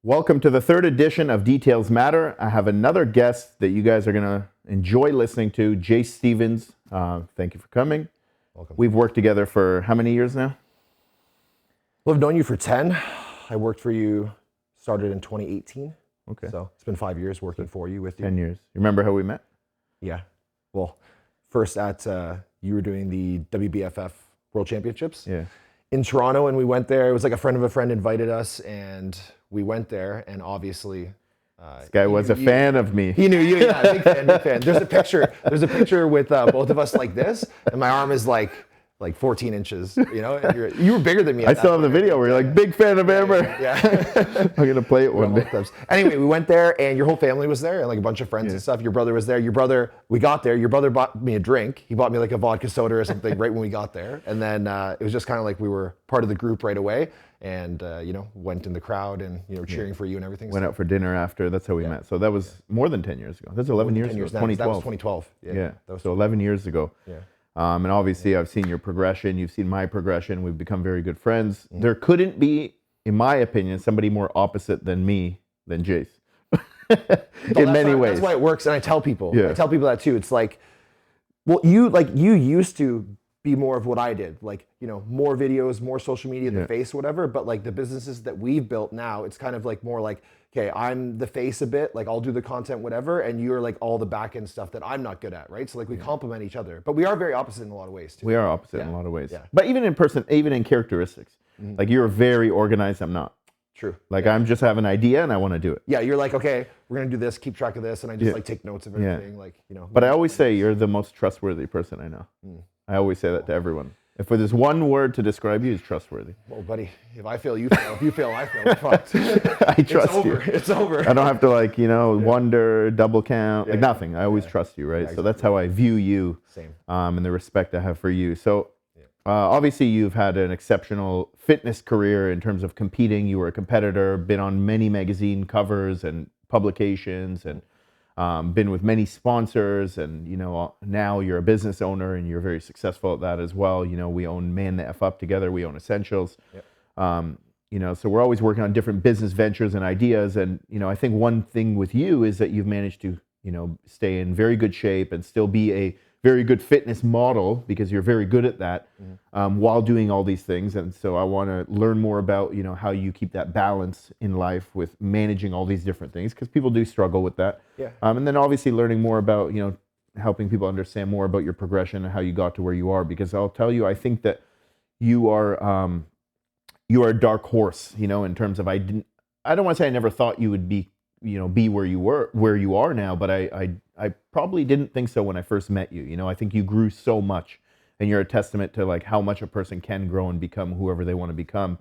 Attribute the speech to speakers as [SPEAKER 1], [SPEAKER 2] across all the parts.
[SPEAKER 1] Welcome to the third edition of Details Matter. I have another guest that you guys are going to enjoy listening to, Jase Stevens. Thank you for coming.
[SPEAKER 2] Welcome.
[SPEAKER 1] We've worked together for how many years now?
[SPEAKER 2] Well, I've known you for 10. I worked for you, started in 2018.
[SPEAKER 1] Okay.
[SPEAKER 2] So it's been 5 years working for you, with you.
[SPEAKER 1] 10 years. You remember how we met?
[SPEAKER 2] Yeah. Well, first at, you were doing the WBFF World Championships in Toronto, and we went there. It was like a friend of a friend invited us, and we went there, and obviously...
[SPEAKER 1] this guy was a fan of me.
[SPEAKER 2] He knew you, yeah, big fan, big fan. There's a picture with both of us like this, and my arm is like 14 inches, you know? And you were bigger than me.
[SPEAKER 1] I still have the video where you're like, big fan of Amer.
[SPEAKER 2] Yeah.
[SPEAKER 1] I'm going to play it one day.
[SPEAKER 2] Anyway, we went there, and your whole family was there, and like a bunch of friends and stuff. Your brother was there. We got there. Your brother bought me a drink. He bought me like a vodka soda or something right when we got there. And then it was just kind of like we were part of the group right away. And, went in the crowd and, cheering for you and everything.
[SPEAKER 1] Went out for dinner after. That's how we met. So that was more than 10 years ago. That's 11 years ago. 2012.
[SPEAKER 2] That was 2012.
[SPEAKER 1] Yeah. So 11 years ago.
[SPEAKER 2] Yeah.
[SPEAKER 1] And obviously I've seen your progression. You've seen my progression. We've become very good friends. Mm-hmm. There couldn't be, in my opinion, somebody more opposite than Jase. In many ways.
[SPEAKER 2] That's why it works. And I tell people that too. It's like, well, you used to be more of what I did, like, more videos, more social media, the face, whatever. But like the businesses that we've built now, it's kind of like more like, okay, I'm the face a bit, like I'll do the content, whatever, and you're like all the back end stuff that I'm not good at, right? So like we complement each other, but we are very opposite in a lot of ways too.
[SPEAKER 1] We are opposite in a lot of ways. Yeah. But even in person, even in characteristics, like you're very organized, I'm not.
[SPEAKER 2] True.
[SPEAKER 1] Like I'm just have an idea and I want to do it.
[SPEAKER 2] Yeah, you're like, okay, we're gonna do this, keep track of this, and I just like take notes of everything, like,
[SPEAKER 1] But I always say you're the most trustworthy person I know. I always say that to everyone. If there's one word to describe you, it's trustworthy.
[SPEAKER 2] Well, buddy, if I fail, you fail. If you fail, I fail. Fucked.
[SPEAKER 1] I trust you.
[SPEAKER 2] It's over.
[SPEAKER 1] I don't have to wonder, double count, nothing. I always trust you, right? So that's how I view you.
[SPEAKER 2] Same.
[SPEAKER 1] And the respect I have for you. So obviously you've had an exceptional fitness career in terms of competing. You were a competitor, been on many magazine covers and publications, and been with many sponsors, and now you're a business owner and you're very successful at that as well. We own ManTheFup together. We own Essentials. So we're always working on different business ventures and ideas. And I think one thing with you is that you've managed to stay in very good shape and still be a very good fitness model, because you're very good at that, while doing all these things. And so I want to learn more about how you keep that balance in life with managing all these different things, because people do struggle with that. And then obviously learning more about helping people understand more about your progression and how you got to where you are, because I'll tell you, I think that you are a dark horse, in terms of I don't want to say I never thought you would be where you are now, but I probably didn't think so when I first met you. I think you grew so much, and you're a testament to like how much a person can grow and become whoever they want to become,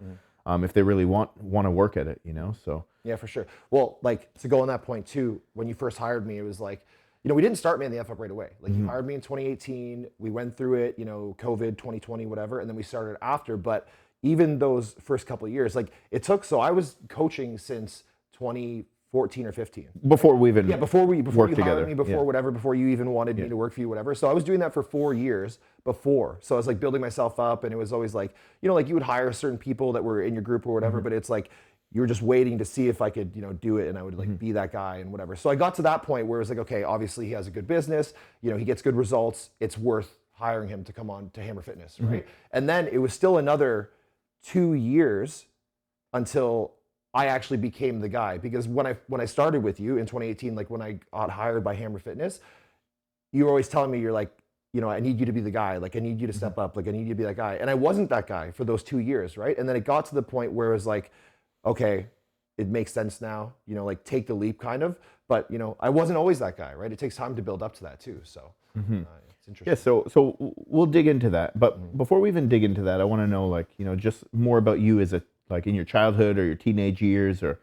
[SPEAKER 1] if they really want to work at it. So
[SPEAKER 2] yeah, for sure. Well, like to go on that point too, when you first hired me, it was like, we didn't start ManTheFup right away. Like you hired me in 2018, we went through it, COVID, 2020, whatever, and then we started after. But even those first couple of years, like it took. So I was coaching since 2014 or 15.
[SPEAKER 1] Before we even
[SPEAKER 2] before you
[SPEAKER 1] worked together,
[SPEAKER 2] hired me, before you even wanted me to work for you, whatever. So I was doing that for 4 years before. So I was like building myself up, and it was always like, like you would hire certain people that were in your group or whatever, but it's like you were just waiting to see if I could, do it, and I would like be that guy and whatever. So I got to that point where it was like, okay, obviously he has a good business, he gets good results. It's worth hiring him to come on to Hammer Fitness, right? And then it was still another 2 years until I actually became the guy, because when I started with you in 2018, like when I got hired by Hammer Fitness, you were always telling me, you're like, I need you to be the guy. Like I need you to step up. Like I need you to be that guy. And I wasn't that guy for those 2 years, right? And then it got to the point where it was like, okay, it makes sense now. Like take the leap, kind of. But I wasn't always that guy, right? It takes time to build up to that too. So it's interesting.
[SPEAKER 1] Yeah. So we'll dig into that. But before we even dig into that, I want to know, like, just more about you as like in your childhood or your teenage years, or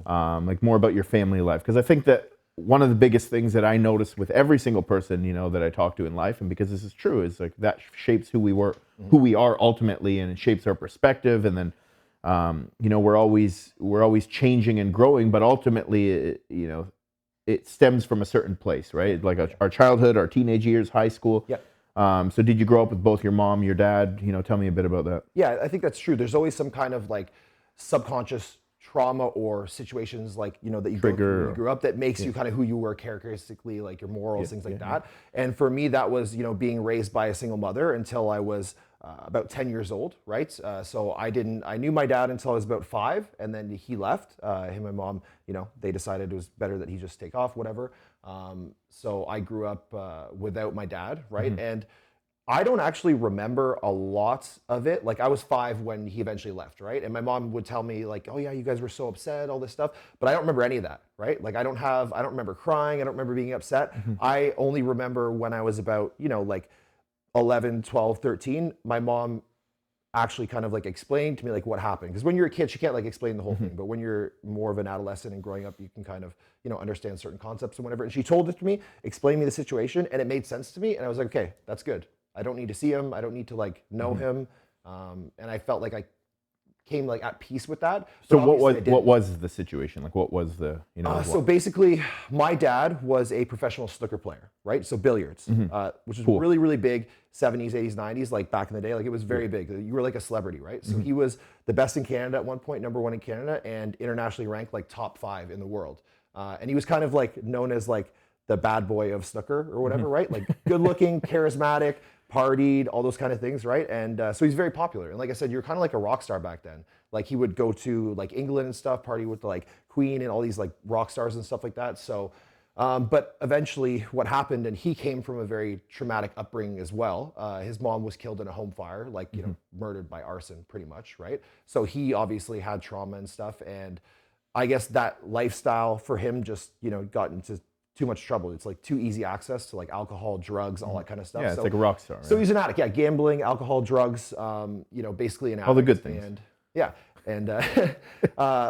[SPEAKER 1] like more about your family life. Because I think that one of the biggest things that I notice with every single person, that I talk to in life, and because this is true, is like that shapes who we are ultimately, and it shapes our perspective. And then, we're always changing and growing, but ultimately, it stems from a certain place, right? Like our childhood, our teenage years, high school.
[SPEAKER 2] Yeah.
[SPEAKER 1] So did you grow up with both your mom, your dad? Tell me a bit about that.
[SPEAKER 2] Yeah, I think that's true. There's always some kind of like, subconscious trauma or situations like, you know, that you go through
[SPEAKER 1] Trigger.
[SPEAKER 2] when you grew up that makes you kind of who you were characteristically, like your morals, things like that. And for me, that was, you know, being raised by a single mother until I was about 10 years old, right? So I knew my dad until I was about 5, and then he left. Him and my mom, you know, they decided it was better that he just take off, whatever. So I grew up without my dad, right? And I don't actually remember a lot of it. Like I was 5 when he eventually left, right? And my mom would tell me like, oh yeah, you guys were so upset, all this stuff. But I don't remember any of that, right? Like I don't remember crying. I don't remember being upset. I only remember when I was about, you know, like 11, 12, 13, my mom actually kind of like explained to me like what happened. Because when you're a kid, you can't like explain the whole thing. But when you're more of an adolescent and growing up, you can kind of, you know, understand certain concepts and whatever. And she told it to me, explained me the situation, and it made sense to me. And I was like, okay, that's good. I don't need to see him. I don't need to like know him. And I felt like I came like at peace with that.
[SPEAKER 1] So what was the situation? Like what was the, you know?
[SPEAKER 2] So basically, my dad was a professional snooker player, right? So billiards, which is really, really big, 70s, 80s, 90s, like back in the day. Like it was very big. You were like a celebrity, right? So he was the best in Canada at one point, #1 in Canada, and internationally ranked like top 5 in the world. And he was kind of like known as like the bad boy of snooker or whatever, right? Like good looking, charismatic, partied, all those kind of things, right? And so he's very popular. And like I said, you're kind of like a rock star back then. Like he would go to like England and stuff, party with like Queen and all these like rock stars and stuff like that. So, but eventually what happened, and he came from a very traumatic upbringing as well. His mom was killed in a home fire, like, you know, murdered by arson pretty much, right? So he obviously had trauma and stuff. And I guess that lifestyle for him just, you know, got into too much trouble. It's like too easy access to like alcohol, drugs, all that kind of stuff.
[SPEAKER 1] Yeah, it's
[SPEAKER 2] so,
[SPEAKER 1] like a rock star.
[SPEAKER 2] So he's an addict, yeah, gambling, alcohol, drugs, you know, basically an addict.
[SPEAKER 1] All the good things.
[SPEAKER 2] And yeah, and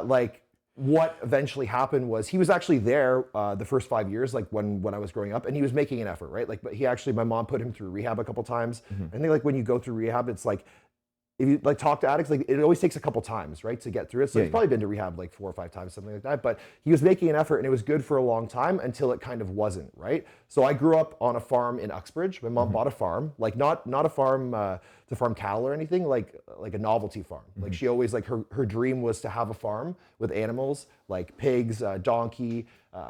[SPEAKER 2] like what eventually happened was he was actually there the first 5 years, like when I was growing up, and he was making an effort, right? Like, but he actually, my mom put him through rehab a couple times. I think like when you go through rehab, it's like, if you like talk to addicts, like it always takes a couple times, right, to get through it. So he's probably been to rehab like 4 or 5 times, something like that. But he was making an effort, and it was good for a long time until it kind of wasn't, right? So I grew up on a farm in Uxbridge. My mom bought a farm, like not a farm to farm cattle or anything, like a novelty farm. Like she always like her dream was to have a farm with animals like pigs, donkey,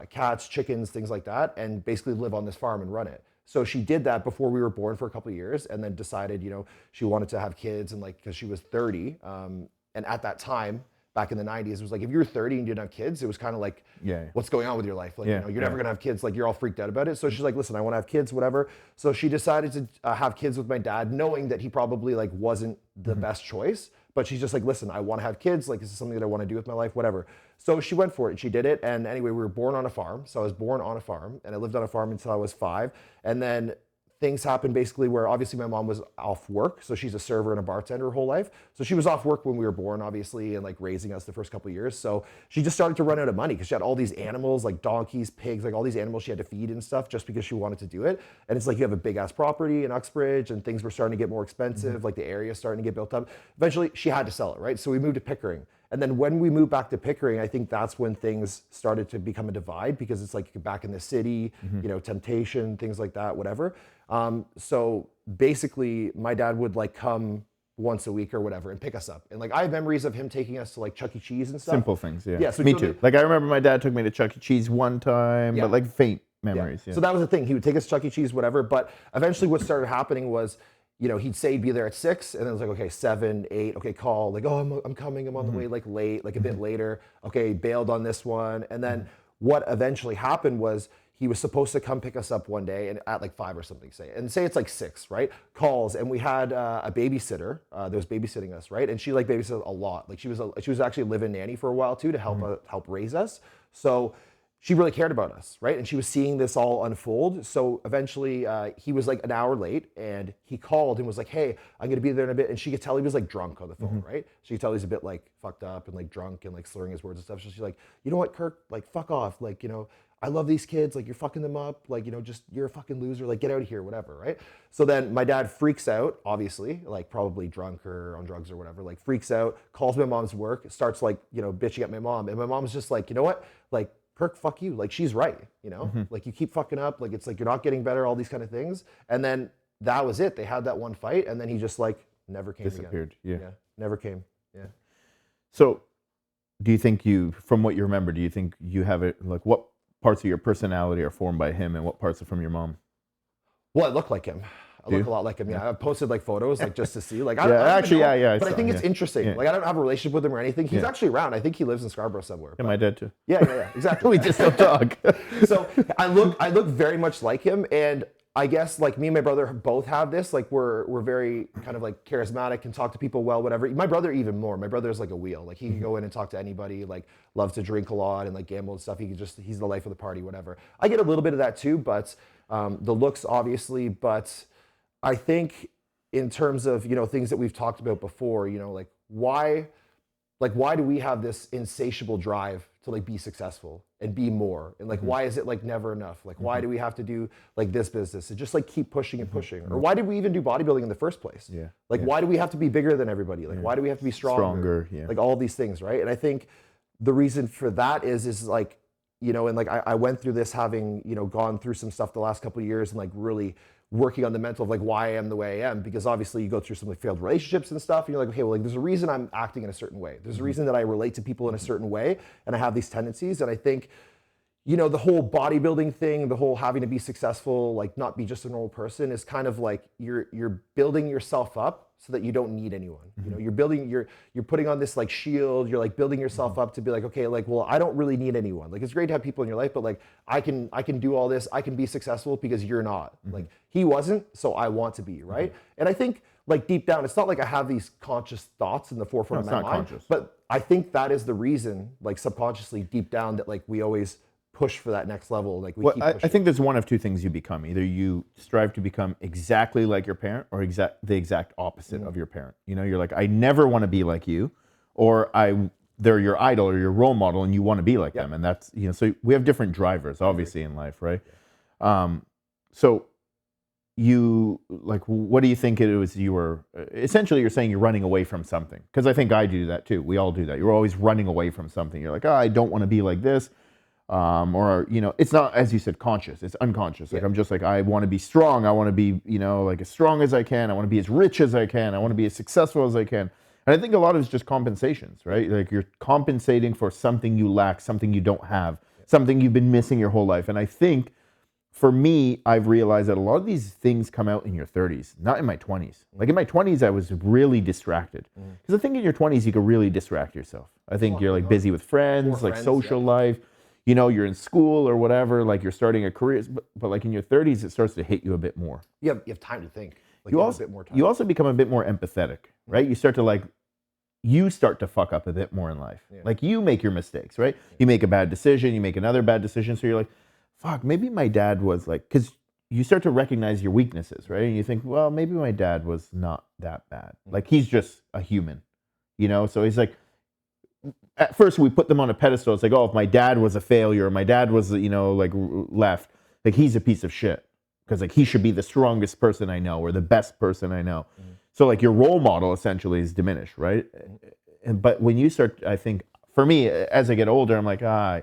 [SPEAKER 2] cats, chickens, things like that, and basically live on this farm and run it. So she did that before we were born for a couple of years, and then decided, you know, she wanted to have kids, and like, because she was 30, and at that time, back in the 90s, it was like, if you were 30 and you didn't have kids, it was kind of like, what's going on with your life? Like, you know, you're never gonna have kids, like you're all freaked out about it. So she's like, listen, I wanna have kids, whatever. So she decided to have kids with my dad, knowing that he probably like wasn't the best choice, but she's just like, listen, I wanna have kids, like this is something that I wanna do with my life, whatever. So she went for it, and she did it. And anyway, we were born on a farm. So I was born on a farm, and I lived on a farm until I was 5. And then things happened basically where obviously my mom was off work. So she's a server and a bartender her whole life. So she was off work when we were born, obviously, and like raising us the first couple of years. So she just started to run out of money because she had all these animals, like donkeys, pigs, like all these animals she had to feed and stuff just because she wanted to do it. And it's like you have a big ass property in Uxbridge, and things were starting to get more expensive, like the area starting to get built up. Eventually she had to sell it, right? So we moved to Pickering. And then when we moved back to Pickering, I think that's when things started to become a divide, because it's like back in the city, you know, temptation, things like that, whatever. So basically my dad would like come once a week or whatever and pick us up. And like I have memories of him taking us to like Chuck E. Cheese and stuff.
[SPEAKER 1] Simple things, yeah.
[SPEAKER 2] Yeah, so
[SPEAKER 1] me too. Like I remember my dad took me to Chuck E. Cheese one time, but like faint memories.
[SPEAKER 2] So that was the thing. He would take us to Chuck E. Cheese, whatever. But eventually what started happening was, you know, he'd say he'd be there at 6, and then it was like, okay, 7, 8, okay, call, like, oh, I'm coming, I'm on the way, like late, like a bit later, okay, bailed on this one. And then what eventually happened was he was supposed to come pick us up one day, and at like 5 or something, say it's like 6, right? Calls, and we had a babysitter that was babysitting us, right? And she like babysat a lot. Like she was actually a live-in nanny for a while too, to help raise us. So she really cared about us, right? And she was seeing this all unfold. So eventually he was like an hour late, and he called and was like, hey, I'm gonna be there in a bit. And she could tell he was like drunk on the phone, right? She could tell he's a bit like fucked up and like drunk and like slurring his words and stuff. So she's like, you know what, Kirk, like fuck off. Like, you know, I love these kids, like you're fucking them up. Like, you know, just, you're a fucking loser. Like get out of here, whatever, right? So then my dad freaks out, obviously, like probably drunk or on drugs or whatever, like freaks out, calls my mom's work, starts like, you know, bitching at my mom. And my mom's just like, you know what? Like, Kirk, fuck you. Like, she's right, you know? Like, you keep fucking up. Like, it's like you're not getting better, all these kind of things. And then that was it. They had that one fight, and then he just, like, never came
[SPEAKER 1] disappeared.
[SPEAKER 2] again. Yeah, never came. Yeah.
[SPEAKER 1] So do you think from what you remember, do you think you have it, like what parts of your personality are formed by him and what parts are from your mom?
[SPEAKER 2] Well, I look like him. I
[SPEAKER 1] Do
[SPEAKER 2] look
[SPEAKER 1] you?
[SPEAKER 2] a lot like him. Yeah, I've posted like photos like just to see. Like I
[SPEAKER 1] Yeah,
[SPEAKER 2] don't even
[SPEAKER 1] actually,
[SPEAKER 2] know,
[SPEAKER 1] yeah, I
[SPEAKER 2] but I
[SPEAKER 1] saw,
[SPEAKER 2] think it's
[SPEAKER 1] yeah.
[SPEAKER 2] interesting.
[SPEAKER 1] Yeah.
[SPEAKER 2] Like I don't have a relationship with him or anything. He's
[SPEAKER 1] Yeah.
[SPEAKER 2] actually around. I think he lives in Scarborough somewhere.
[SPEAKER 1] Yeah,
[SPEAKER 2] But
[SPEAKER 1] my dad too.
[SPEAKER 2] yeah, exactly.
[SPEAKER 1] We just don't talk.
[SPEAKER 2] So I look very much like him, and I guess like me and my brother both have this. Like we're very kind of like charismatic, can talk to people well, whatever. My brother even more. My brother's like a wheel. Like he can go in and talk to anybody. Like loves to drink a lot and like gamble and stuff. He's the life of the party, whatever. I get a little bit of that too, but the looks obviously. But I think in terms of things that we've talked about before, why do we have this insatiable drive to like be successful and be more, and like why is it like never enough, like why do we have to do like this business and just like keep pushing and pushing, or why did we even do bodybuilding in the first place? Like why do we have to be bigger than everybody, like why do we have to be stronger,
[SPEAKER 1] yeah.
[SPEAKER 2] like all these things, right? And I think the reason for that is like and like I went through this having gone through some stuff the last couple of years and like really working on the mental of like why I am the way I am, because obviously you go through some like failed relationships and stuff and you're like, okay, well, like there's a reason I'm acting in a certain way, there's a reason that I relate to people in a certain way and I have these tendencies. And I think the whole bodybuilding thing, the whole having to be successful, like not be just a normal person, is kind of like you're building yourself up so that you don't need anyone. You're putting on this like shield, you're like building yourself up to be like, okay, like, well, I don't really need anyone. Like it's great to have people in your life, but like I can do all this, I can be successful because you're not. Like he wasn't, so I want to be, right? And I think like deep down, it's not like I have these conscious thoughts in the forefront of my mind,
[SPEAKER 1] conscious.
[SPEAKER 2] but I think that is the reason, like subconsciously deep down, that like we always push for that next level. Like we keep pushing.
[SPEAKER 1] I think there's one of two things you become. Either you strive to become exactly like your parent or the exact opposite of your parent. You're like, I never want to be like you, or they're your idol or your role model and you want to be like them. And that's, so we have different drivers obviously in life, right? So you, like, what do you think it was you were, essentially you're saying you're running away from something. Because I think I do that too. We all do that. You're always running away from something. You're like, oh, I don't want to be like this. Or it's not, as you said, conscious, it's unconscious. Like I'm just like, I want to be strong, I want to be like as strong as I can, I want to be as rich as I can, I want to be as successful as I can. And I think a lot of it's just compensations, right? Like you're compensating for something you lack, something you don't have, something you've been missing your whole life. And I think for me, I've realized that a lot of these things come out in your 30s, not in my 20s. Like in my 20s, I was really distracted. Because I think in your 20s, you can really distract yourself. I think you're like busy with friends, like social life. You're in school or whatever, like you're starting a career, but like in your 30s, it starts to hit you a bit more.
[SPEAKER 2] You have time to think. Like
[SPEAKER 1] You
[SPEAKER 2] have
[SPEAKER 1] also
[SPEAKER 2] a bit more time.
[SPEAKER 1] you also become a bit more empathetic, right? You start to fuck up a bit more in life. Like you make your mistakes, right? You make a bad decision, you make another bad decision, so you're like, fuck, maybe my dad was like, because you start to recognize your weaknesses, right? And you think, well, maybe my dad was not that bad. Like he's just a human, So he's like, at first we put them on a pedestal. It's like, oh, if my dad was a failure, or my dad was, like left, like he's a piece of shit because like he should be the strongest person I know or the best person I know. So like your role model essentially is diminished, right? But when you start, I think for me, as I get older, I'm like, I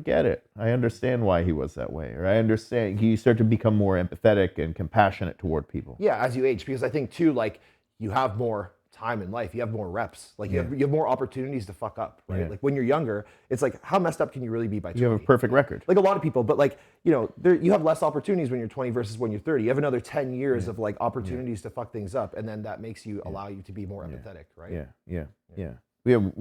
[SPEAKER 1] get it. I understand why he was that way, or I understand. You start to become more empathetic and compassionate toward people.
[SPEAKER 2] Yeah, as you age, because I think too, like you have more time in life, you have more reps, like you have more opportunities to fuck up, right? Like when you're younger, it's like, how messed up can you really be by 20?
[SPEAKER 1] You have a perfect record.
[SPEAKER 2] Like a lot of people, but like, you have less opportunities when you're 20 versus when you're 30. You have another 10 years of like opportunities to fuck things up, and then that makes you allow you to be more empathetic, right?
[SPEAKER 1] Yeah. We have,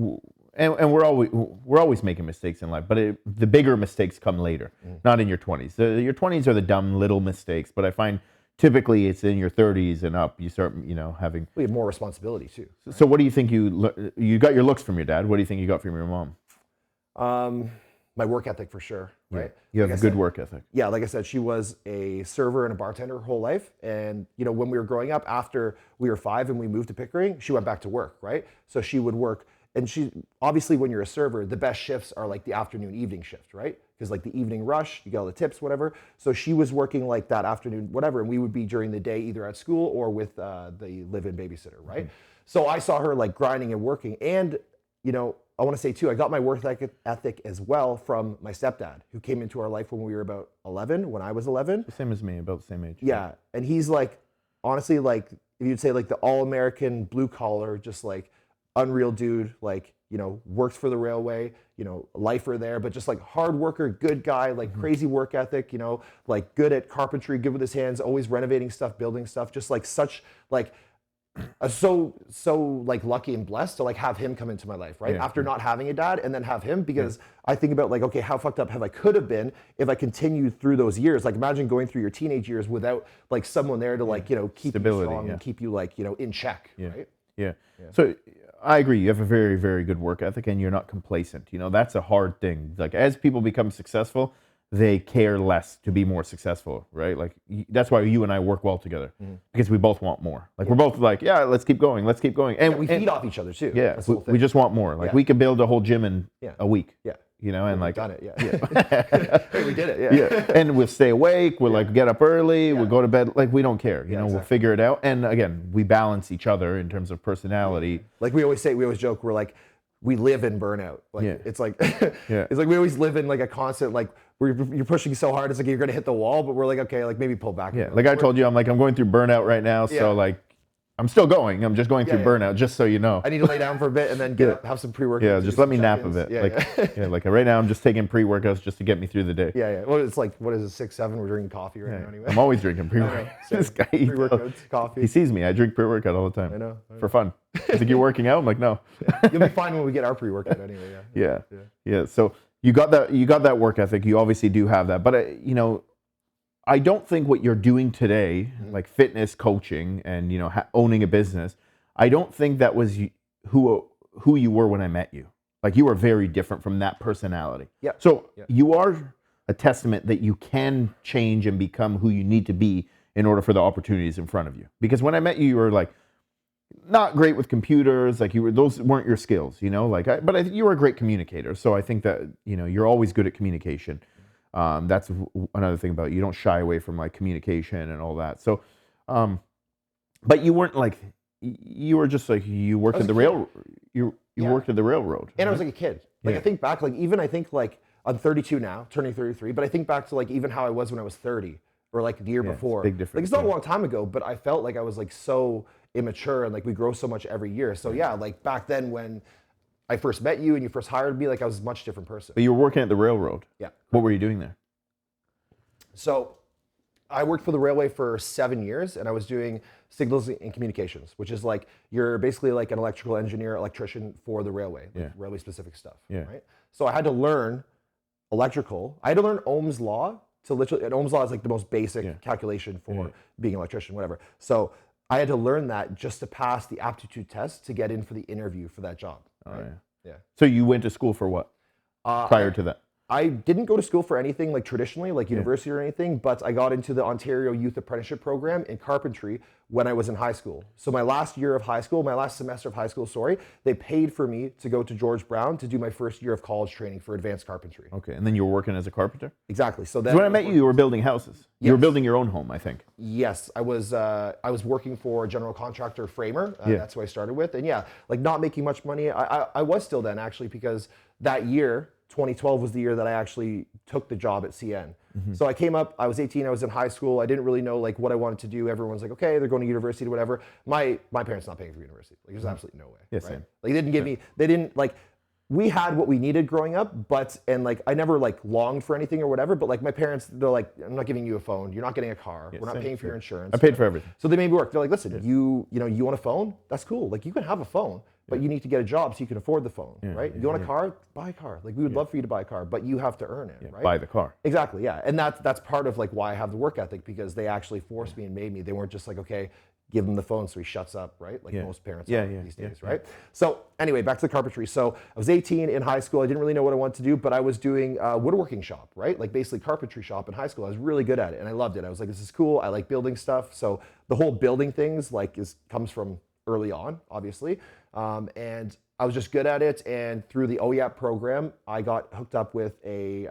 [SPEAKER 1] and we're always making mistakes in life, but the bigger mistakes come later, not in your 20s. Your 20s are the dumb little mistakes, but I find typically it's in your 30s and up you start having,
[SPEAKER 2] We have more responsibility too.
[SPEAKER 1] So what do you think you got your looks from your dad? What do you think you got from your mom?
[SPEAKER 2] My work ethic for sure, right?
[SPEAKER 1] You have a good work ethic.
[SPEAKER 2] Yeah, like I said, she was a server and a bartender her whole life. And when we were growing up, after we were 5 and we moved to Pickering, she went back to work, right? So she would work, and she obviously, when you're a server, the best shifts are like the afternoon evening shift, right? Because like the evening rush, you get all the tips, whatever. So she was working like that afternoon, whatever, and we would be during the day either at school or with the live-in babysitter, right? So I saw her like grinding and working, and I want to say too, I got my work ethic as well from my stepdad, who came into our life when we were about 11, when I was 11.
[SPEAKER 1] Same as me, about the same age.
[SPEAKER 2] Yeah, and he's like, honestly, like if you'd say like the all-American blue collar, just like unreal dude, like you know, worked for the railway, you know, lifer there, but just like hard worker, good guy, like crazy work ethic, you know, like good at carpentry, good with his hands, always renovating stuff, building stuff, just like such like so like lucky and blessed to like have him come into my life, right? After not having a dad, and then have him, because I think about like, okay, how fucked up have I could have been if I continued through those years? Like imagine going through your teenage years without like someone there to like, you know, keep you strong and keep you like, you know, in check, right?
[SPEAKER 1] Yeah. So I agree. You have a very, very good work ethic, and you're not complacent. You know, that's a hard thing. Like as people become successful, they care less to be more successful, right? Like that's why you and I work well together, because we both want more. Like we're both like, yeah, let's keep going, and
[SPEAKER 2] we feed off each other too.
[SPEAKER 1] Yeah, we just want more. Like we could build a whole gym in a week.
[SPEAKER 2] Yeah.
[SPEAKER 1] You know, and like
[SPEAKER 2] done it. Hey, we did it.
[SPEAKER 1] Yeah. And we'll stay awake. We'll like get up early. We'll go to bed. Like we don't care. You know, we'll figure it out. And again, we balance each other in terms of personality.
[SPEAKER 2] Like we always joke, we're like, we live in burnout. Like it's like, it's like we always live in like a constant like where you're pushing so hard, it's like you're gonna hit the wall, but we're like, okay, like maybe pull back.
[SPEAKER 1] Yeah. Like I told you, I'm going through burnout right now. So like, I'm still going. I'm just going through burnout, just so you know.
[SPEAKER 2] I need to lay down for a bit and then get up, have some pre-workouts.
[SPEAKER 1] Yeah, just let me nap a bit. Like right now, I'm just taking pre-workouts just to get me through the day.
[SPEAKER 2] Yeah. Well, it's like, what is it, 6, 7? We're drinking coffee right now anyway.
[SPEAKER 1] I'm always drinking pre-workout. This guy,
[SPEAKER 2] pre-workouts, coffee.
[SPEAKER 1] He sees me. I drink pre-workout all the time.
[SPEAKER 2] I know.
[SPEAKER 1] For fun. He's like, you're working out? I'm like, no.
[SPEAKER 2] You'll be fine when we get our pre-workout anyway.
[SPEAKER 1] Yeah. So you got that work ethic. You obviously do have that. But, you know, I don't think what you're doing today, like fitness coaching and, you know, owning a business, I don't think that was who you were when I met you. Like you were very different from that personality.
[SPEAKER 2] Yeah.
[SPEAKER 1] So you are a testament that you can change and become who you need to be in order for the opportunities in front of you. Because when I met you, you were like not great with computers. Like those weren't your skills, you know. Like, but I think you were a great communicator. So I think that, you know, you're always good at communication. That's another thing about you. You don't shy away from like communication and all that. So, but you weren't like, you were just like, you worked at the railroad. You worked at the railroad.
[SPEAKER 2] And I was like a kid. Like I think back, like even I think like I'm 32 now, turning 33, but I think back to like even how I was when I was 30 or like the year before.
[SPEAKER 1] Big difference.
[SPEAKER 2] Like it's not a long time ago, but I felt like I was like so immature and like we grow so much every year. So yeah, like back then when I first met you and you first hired me, like I was a much different person.
[SPEAKER 1] But you were working at the railroad.
[SPEAKER 2] Yeah.
[SPEAKER 1] What were you doing there?
[SPEAKER 2] So I worked for the railway for 7 years, and I was doing signals and communications, which is like you're basically like an electrical engineer, electrician for the railway, like railway specific stuff. Right. So I had to learn electrical. I had to learn Ohm's law to literally, and Ohm's law is like the most basic calculation for being an electrician, whatever. So I had to learn that just to pass the aptitude test to get in for the interview for that job. Right? Yeah.
[SPEAKER 1] So you went to school for what? Prior to that?
[SPEAKER 2] I didn't go to school for anything like traditionally, like university or anything, but I got into the Ontario Youth Apprenticeship Program in carpentry when I was in high school. So my last year of high school, my last semester of high school, they paid for me to go to George Brown to do my first year of college training for advanced carpentry.
[SPEAKER 1] Okay, and then you were working as a carpenter?
[SPEAKER 2] Exactly. So then
[SPEAKER 1] when I met you, you were building houses.
[SPEAKER 2] Yes.
[SPEAKER 1] You were building your own home, I think.
[SPEAKER 2] Yes, I was working for a general contractor framer. That's who I started with. And yeah, like not making much money. I was still then actually, because that year, 2012 was the year that I actually took the job at CN. So I came up, I was 18, I was in high school. I didn't really know like what I wanted to do. Everyone's like, okay, they're going to university or whatever. My parents not paying for university. Like there's absolutely no way.
[SPEAKER 1] Yes,
[SPEAKER 2] right? Like they didn't give me, they didn't like, we had what we needed growing up, and like I never like longed for anything or whatever, but like my parents, they're like, I'm not giving you a phone, you're not getting a car, we're not paying for your insurance.
[SPEAKER 1] I paid for everything.
[SPEAKER 2] So they made me work. They're like, listen, you want a phone? That's cool. Like you can have a phone, but you need to get a job so you can afford the phone, right? You want a car? Buy a car. Like we would love for you to buy a car, but you have to earn it, right?
[SPEAKER 1] Buy the car.
[SPEAKER 2] Exactly, yeah. And that's part of like why I have the work ethic, because they actually forced me and made me. They weren't just like, okay, give him the phone so he shuts up, right? Like most parents are these days, right? So anyway, back to the carpentry. So I was 18 in high school. I didn't really know what I wanted to do, but I was doing a woodworking shop, right? Like basically carpentry shop in high school. I was really good at it and I loved it. I was like, this is cool. I like building stuff. So the whole building things like comes from early on, obviously. And I was just good at it. And through the OEAP program, I got hooked up with a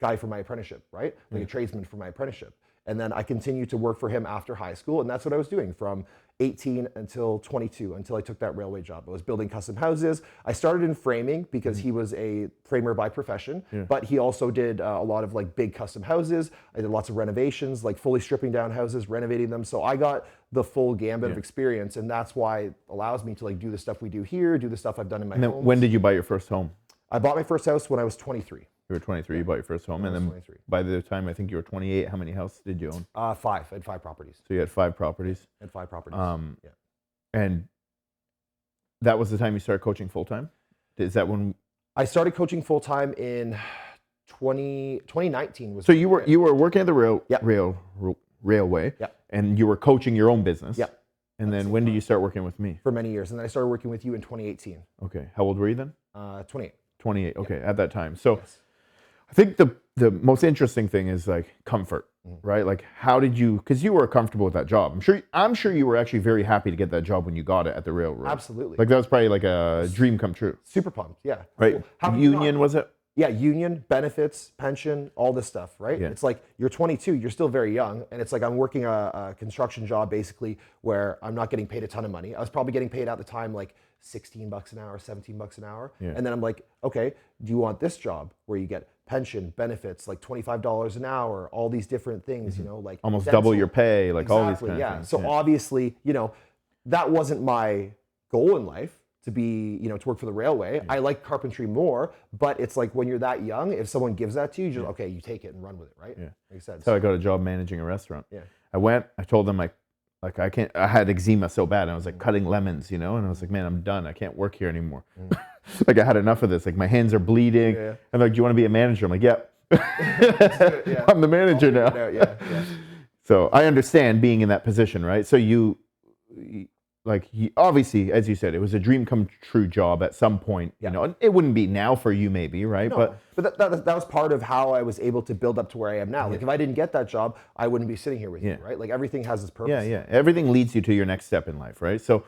[SPEAKER 2] guy for my apprenticeship, right? Like a tradesman for my apprenticeship. And then I continued to work for him after high school. And that's what I was doing from 18 until 22, until I took that railway job. I was building custom houses. I started in framing because he was a framer by profession, but he also did a lot of like big custom houses. I did lots of renovations, like fully stripping down houses, renovating them. So I got the full gambit of experience, and that's why it allows me to like do the stuff we do here, do the stuff I've done in my
[SPEAKER 1] And then
[SPEAKER 2] homes.
[SPEAKER 1] when did you buy your first home?
[SPEAKER 2] I bought my first house when I was 23.
[SPEAKER 1] You were 23, you bought your first home, and then
[SPEAKER 2] 23.
[SPEAKER 1] by the time I think you were 28, how many houses did you own?
[SPEAKER 2] 5. I had 5 properties.
[SPEAKER 1] So you had 5 properties.
[SPEAKER 2] I had 5 properties. Yeah.
[SPEAKER 1] And that was the time you started coaching full time? Is that when
[SPEAKER 2] I started coaching full time in 2019 was.
[SPEAKER 1] So you were working at the railway,
[SPEAKER 2] Yep.
[SPEAKER 1] and you were coaching your own business.
[SPEAKER 2] Yep.
[SPEAKER 1] And then when did you start working with me?
[SPEAKER 2] For many years, and then I started working with you in 2018.
[SPEAKER 1] Okay. How old were you then?
[SPEAKER 2] 28.
[SPEAKER 1] 28. Okay, at that time. So
[SPEAKER 2] Yes.
[SPEAKER 1] I think the most interesting thing is like comfort, right? Like how did you? Because you were comfortable with that job. I'm sure you were actually very happy to get that job when you got it at the railroad.
[SPEAKER 2] Absolutely.
[SPEAKER 1] Like that was probably like a dream come true.
[SPEAKER 2] Super pumped. Yeah.
[SPEAKER 1] Right.
[SPEAKER 2] Well, how could you
[SPEAKER 1] Union
[SPEAKER 2] not?
[SPEAKER 1] was it?
[SPEAKER 2] Yeah, union, benefits, pension, all this stuff, right?
[SPEAKER 1] Yeah.
[SPEAKER 2] It's like you're 22, you're still very young, and it's like I'm working a construction job basically where I'm not getting paid a ton of money. I was probably getting paid at the time like 16 bucks an hour, 17 bucks an hour.
[SPEAKER 1] Yeah.
[SPEAKER 2] And then I'm like, okay, do you want this job where you get pension, benefits, like $25 an hour, all these different things, you know, like
[SPEAKER 1] Almost
[SPEAKER 2] dental.
[SPEAKER 1] double your pay, like all these
[SPEAKER 2] Exactly,
[SPEAKER 1] kind
[SPEAKER 2] yeah.
[SPEAKER 1] of things.
[SPEAKER 2] So obviously, you know, that wasn't my goal in life to be, you know, to work for the railway. I like carpentry more, but it's like when you're that young, if someone gives that to you, just okay, you take it and run with it, right?
[SPEAKER 1] Yeah.
[SPEAKER 2] Makes sense.
[SPEAKER 1] So I got a job managing a restaurant.
[SPEAKER 2] Yeah.
[SPEAKER 1] I told them like I can't, I had eczema so bad. And I was like cutting lemons, you know, and I was like, man, I'm done. I can't work here anymore. Like I had enough of this. Like my hands are bleeding.
[SPEAKER 2] Yeah.
[SPEAKER 1] And like, do you want to be a manager? I'm like, yep.
[SPEAKER 2] Yeah.
[SPEAKER 1] I'm the manager now.
[SPEAKER 2] Yeah.
[SPEAKER 1] So I understand being in that position, right? So obviously, as you said, it was a dream come true job at some point. You know, it wouldn't be now for you, maybe, right?
[SPEAKER 2] No, but that was part of how I was able to build up to where I am now. Like if I didn't get that job, I wouldn't be sitting here with you, right? Like everything has its purpose.
[SPEAKER 1] Yeah. Everything leads you to your next step in life, right? So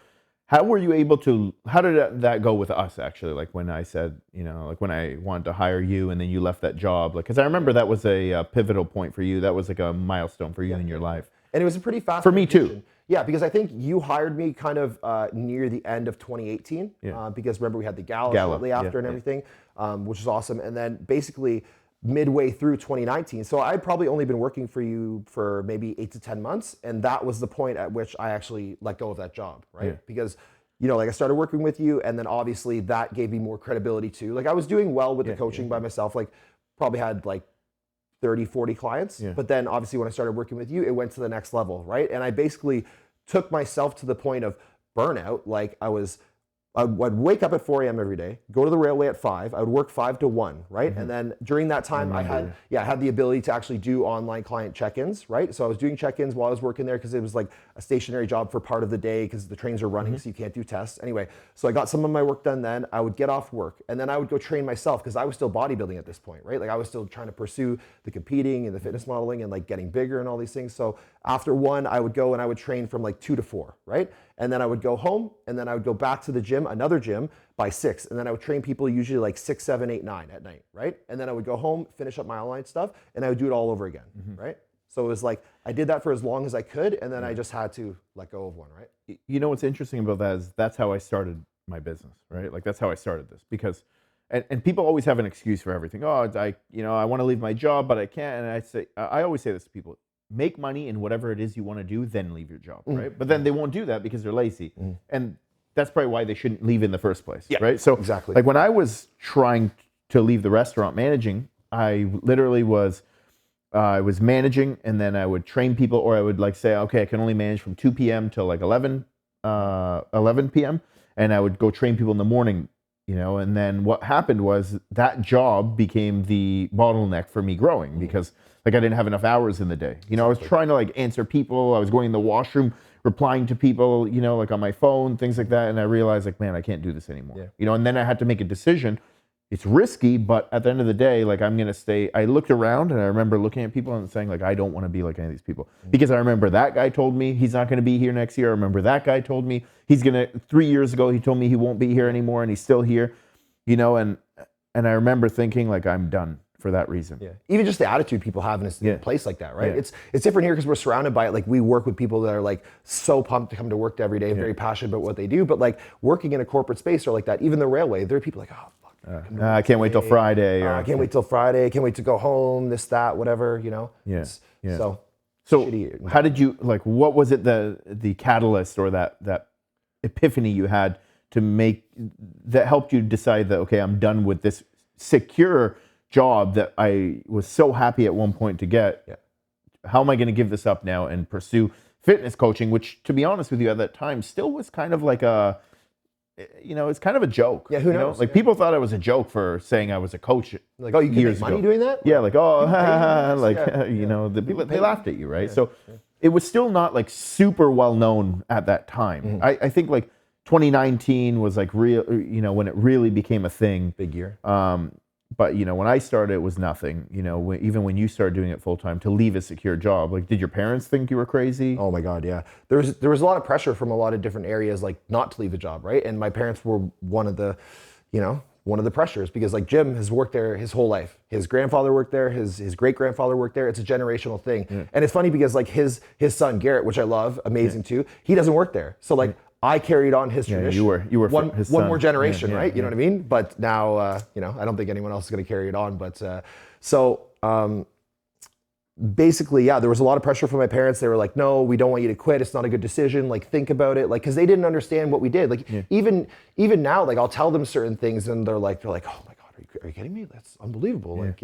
[SPEAKER 1] how were you able to, how did that go with us actually? Like when I said, you know, like when I wanted to hire you and then you left that job, like, because I remember that was a pivotal point for you. That was like a milestone for you in your life.
[SPEAKER 2] And it was a pretty fast
[SPEAKER 1] For me too.
[SPEAKER 2] transition. Yeah, because I think you hired me kind of near the end of 2018. Because remember we had the gala shortly after and everything, which was awesome. And then basically midway through 2019, so I'd probably only been working for you for maybe 8 to 10 months, and that was the point at which I actually let go of that job, right?
[SPEAKER 1] Yeah.
[SPEAKER 2] Because you know, like I started working with you, and then obviously that gave me more credibility too. Like I was doing well with the coaching by myself, like probably had like 30, 40 clients. But then obviously when I started working with you, it went to the next level, right? And I basically took myself to the point of burnout. Like I'd wake up at 4 a.m. every day, go to the railway at 5. I would work 5 to 1, right? And then during that time, I had the ability to actually do online client check-ins, right? So I was doing check-ins while I was working there because it was like a stationary job for part of the day because the trains are running, so you can't do tests. Anyway, so I got some of my work done then. I would get off work, and then I would go train myself because I was still bodybuilding at this point, right? Like I was still trying to pursue the competing and the fitness modeling and like getting bigger and all these things. So after 1, I would go and I would train from like 2 to 4, right? And then I would go home, and then I would go back to the gym, another gym, by 6. And then I would train people usually like 6, 7, 8, 9 at night, right? And then I would go home, finish up my online stuff, and I would do it all over again, right? So it was like, I did that for as long as I could, and then I just had to let go of one, right?
[SPEAKER 1] You know what's interesting about that is that's how I started my business, right? Like that's how I started this because, and people always have an excuse for everything. Oh, I want to leave my job, but I can't. And I always say this to people: make money in whatever it is you want to do, then leave your job, right? But then they won't do that because they're lazy, and that's probably why they shouldn't leave in the first place, right? So
[SPEAKER 2] exactly.
[SPEAKER 1] Like when I was trying to leave the restaurant managing, I literally was. I was managing, and then I would train people, or I would like say, okay, I can only manage from 2 p.m. till like 11 p.m. And I would go train people in the morning, you know. And then what happened was that job became the bottleneck for me growing because like I didn't have enough hours in the day. You know, I was trying to like answer people. I was going in the washroom, replying to people, you know, like on my phone, things like that. And I realized like, man, I can't do this anymore. You know, and then I had to make a decision. It's risky, but at the end of the day, like I'm going to stay. I looked around and I remember looking at people and saying like, I don't want to be like any of these people because I remember that guy told me he's not going to be here next year. I remember that guy told me 3 years ago, he told me he won't be here anymore and he's still here, you know, and I remember thinking like, I'm done for that reason.
[SPEAKER 2] Yeah. Even just the attitude people have in a place like that, right?
[SPEAKER 1] Yeah.
[SPEAKER 2] It's different here because we're surrounded by it. Like we work with people that are like so pumped to come to work every day, very passionate about what they do. But like working in a corporate space or like that, even the railway, there are people like, oh, fuck.
[SPEAKER 1] I can't wait till Friday. Or,
[SPEAKER 2] I can't wait till Friday. I can't wait to go home, this, that, whatever, you know?
[SPEAKER 1] Yeah.
[SPEAKER 2] So
[SPEAKER 1] shitty. How did you, like, what was it the catalyst or that epiphany you had to make, that helped you decide that, okay, I'm done with this secure job that I was so happy at one point to get.
[SPEAKER 2] Yeah.
[SPEAKER 1] How am I going to give this up now and pursue fitness coaching, which, to be honest with you, at that time still was kind of like it's kind of a joke.
[SPEAKER 2] Yeah, who knows?
[SPEAKER 1] Like people thought I was a joke for saying I was a coach.
[SPEAKER 2] Like, oh, you can make money doing that?
[SPEAKER 1] Yeah, like, they laughed at you, right? So it was still not like super well known at that time. I think like 2019 was like real, when it really became a thing.
[SPEAKER 2] Big year.
[SPEAKER 1] But when I started, it was nothing. Even when you started doing it full time, to leave a secure job, like, did your parents think you were crazy?
[SPEAKER 2] Oh my God, yeah. There was a lot of pressure from a lot of different areas, like not to leave a job, right? And my parents were one of the pressures, because like Jim has worked there his whole life. His grandfather worked there. His great grandfather worked there. It's a generational thing. Yeah. And it's funny because like his son Garrett, which I love, amazing too. He doesn't work there, so like. I carried on his tradition.
[SPEAKER 1] You were
[SPEAKER 2] one more generation, right?
[SPEAKER 1] Yeah.
[SPEAKER 2] You know what I mean? But now, I don't think anyone else is going to carry it on. But basically, yeah, there was a lot of pressure from my parents. They were like, "No, we don't want you to quit. It's not a good decision. Like, think about it." Like, because they didn't understand what we did. Like, even now, like, I'll tell them certain things, and they're like, "Oh my God, are you kidding me? That's unbelievable." Like,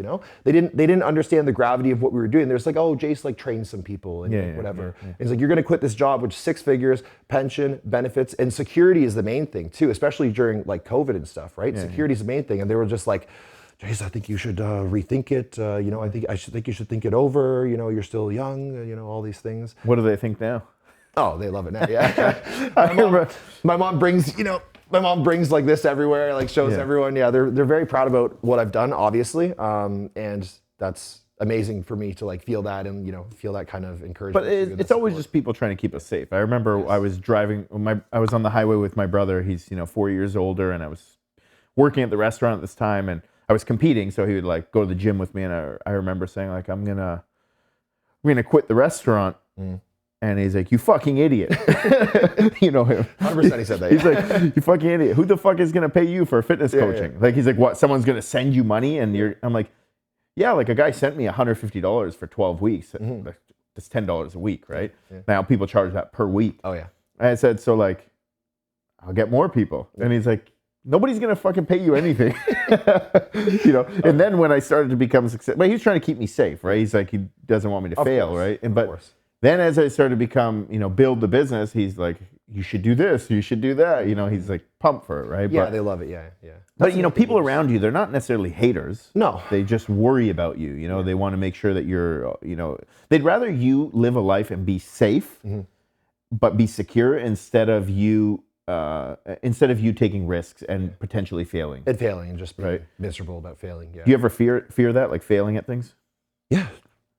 [SPEAKER 2] they didn't understand the gravity of what we were doing. There's like, "Oh, Jase like trains some people and whatever." And it's like, you're gonna quit this job, which is 6 figures, pension, benefits, and security is the main thing too, especially during like COVID and stuff, right? Security is the main thing, and they were just like, "Jase, I think you should rethink it. I think you should think it over. You're still young. All these things."
[SPEAKER 1] What do they think now?
[SPEAKER 2] Oh, they love it now. Yeah. My mom brings, my mom brings like this everywhere, like shows everyone. Yeah, they're very proud about what I've done, obviously. And that's amazing for me to like feel that and, feel that kind of encouragement.
[SPEAKER 1] But it's always just people trying to keep us safe. I remember I was driving, I was on the highway with my brother. He's, 4 years older, and I was working at the restaurant at this time, and I was competing. So he would like go to the gym with me. And I remember saying like, I'm gonna quit the restaurant. And he's like, "You fucking idiot." You know him.
[SPEAKER 2] 100% he said that.
[SPEAKER 1] He's like, "You fucking idiot. Who the fuck is going to pay you for fitness coaching?" Like, he's like, "What? Someone's going to send you money?" And I'm like, "Yeah, like a guy sent me $150 for 12 weeks. That's $10 a week, right?" Now people charge that per week.
[SPEAKER 2] Oh, yeah.
[SPEAKER 1] And I said, "So like, I'll get more people." And he's like, "Nobody's going to fucking pay you anything." And then when I started to become successful, but he's trying to keep me safe, right? He's like, he doesn't want me to fail, right? And
[SPEAKER 2] of course.
[SPEAKER 1] Then as I started to become, build the business, he's like, "You should do this, you should do that." He's like pumped for it, right?
[SPEAKER 2] Yeah, they love it, yeah.
[SPEAKER 1] But, people around you, they're not necessarily haters.
[SPEAKER 2] No.
[SPEAKER 1] They just worry about you, They want to make sure that you're, they'd rather you live a life and be safe, but be secure instead of you taking risks and potentially failing.
[SPEAKER 2] And just being miserable about failing, yeah.
[SPEAKER 1] Do you ever fear that, like failing at things?
[SPEAKER 2] Yeah.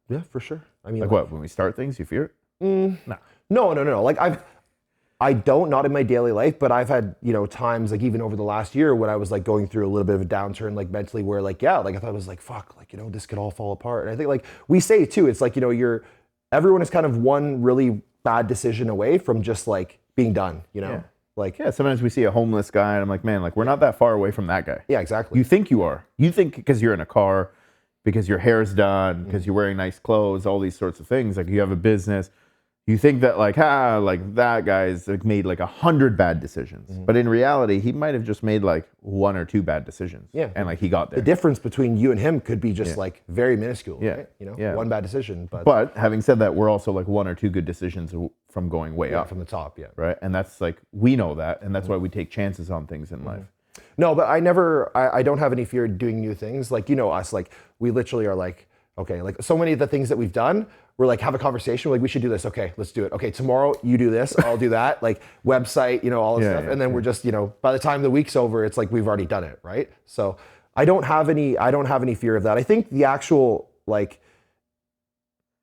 [SPEAKER 2] Yeah, for sure. I mean,
[SPEAKER 1] like what? When we start things, you fear it?
[SPEAKER 2] No. Like I don't, not in my daily life, but I've had, times like even over the last year when I was like going through a little bit of a downturn, like mentally, where like, I thought I was like, fuck, like, this could all fall apart. And I think like we say too, it's like, everyone is kind of one really bad decision away from just like being done, Like,
[SPEAKER 1] sometimes we see a homeless guy and I'm like, man, like we're not that far away from that guy.
[SPEAKER 2] Yeah, exactly.
[SPEAKER 1] You think you are. You think because you're in a car, because your hair's done, because you're wearing nice clothes, all these sorts of things. Like you have a business, you think that like that guy's like made like 100 bad decisions. But in reality, he might have just made like 1 or 2 bad decisions. Yeah. And like he got there.
[SPEAKER 2] The difference between you and him could be just like very minuscule, right? One bad decision.
[SPEAKER 1] But having said that, we're also like 1 or 2 good decisions from going way up.
[SPEAKER 2] From the top,
[SPEAKER 1] Right? And that's like, we know that, and that's why we take chances on things in life.
[SPEAKER 2] No, but I don't have any fear doing new things. Like, us, like we literally are like, okay, like so many of the things that we've done, we're like, have a conversation. We're like, we should do this. Okay, let's do it. Okay, tomorrow you do this, I'll do that. Like website, all this stuff. And then we're just, by the time the week's over, it's like, we've already done it. Right. So I don't have any fear of that. I think the actual, like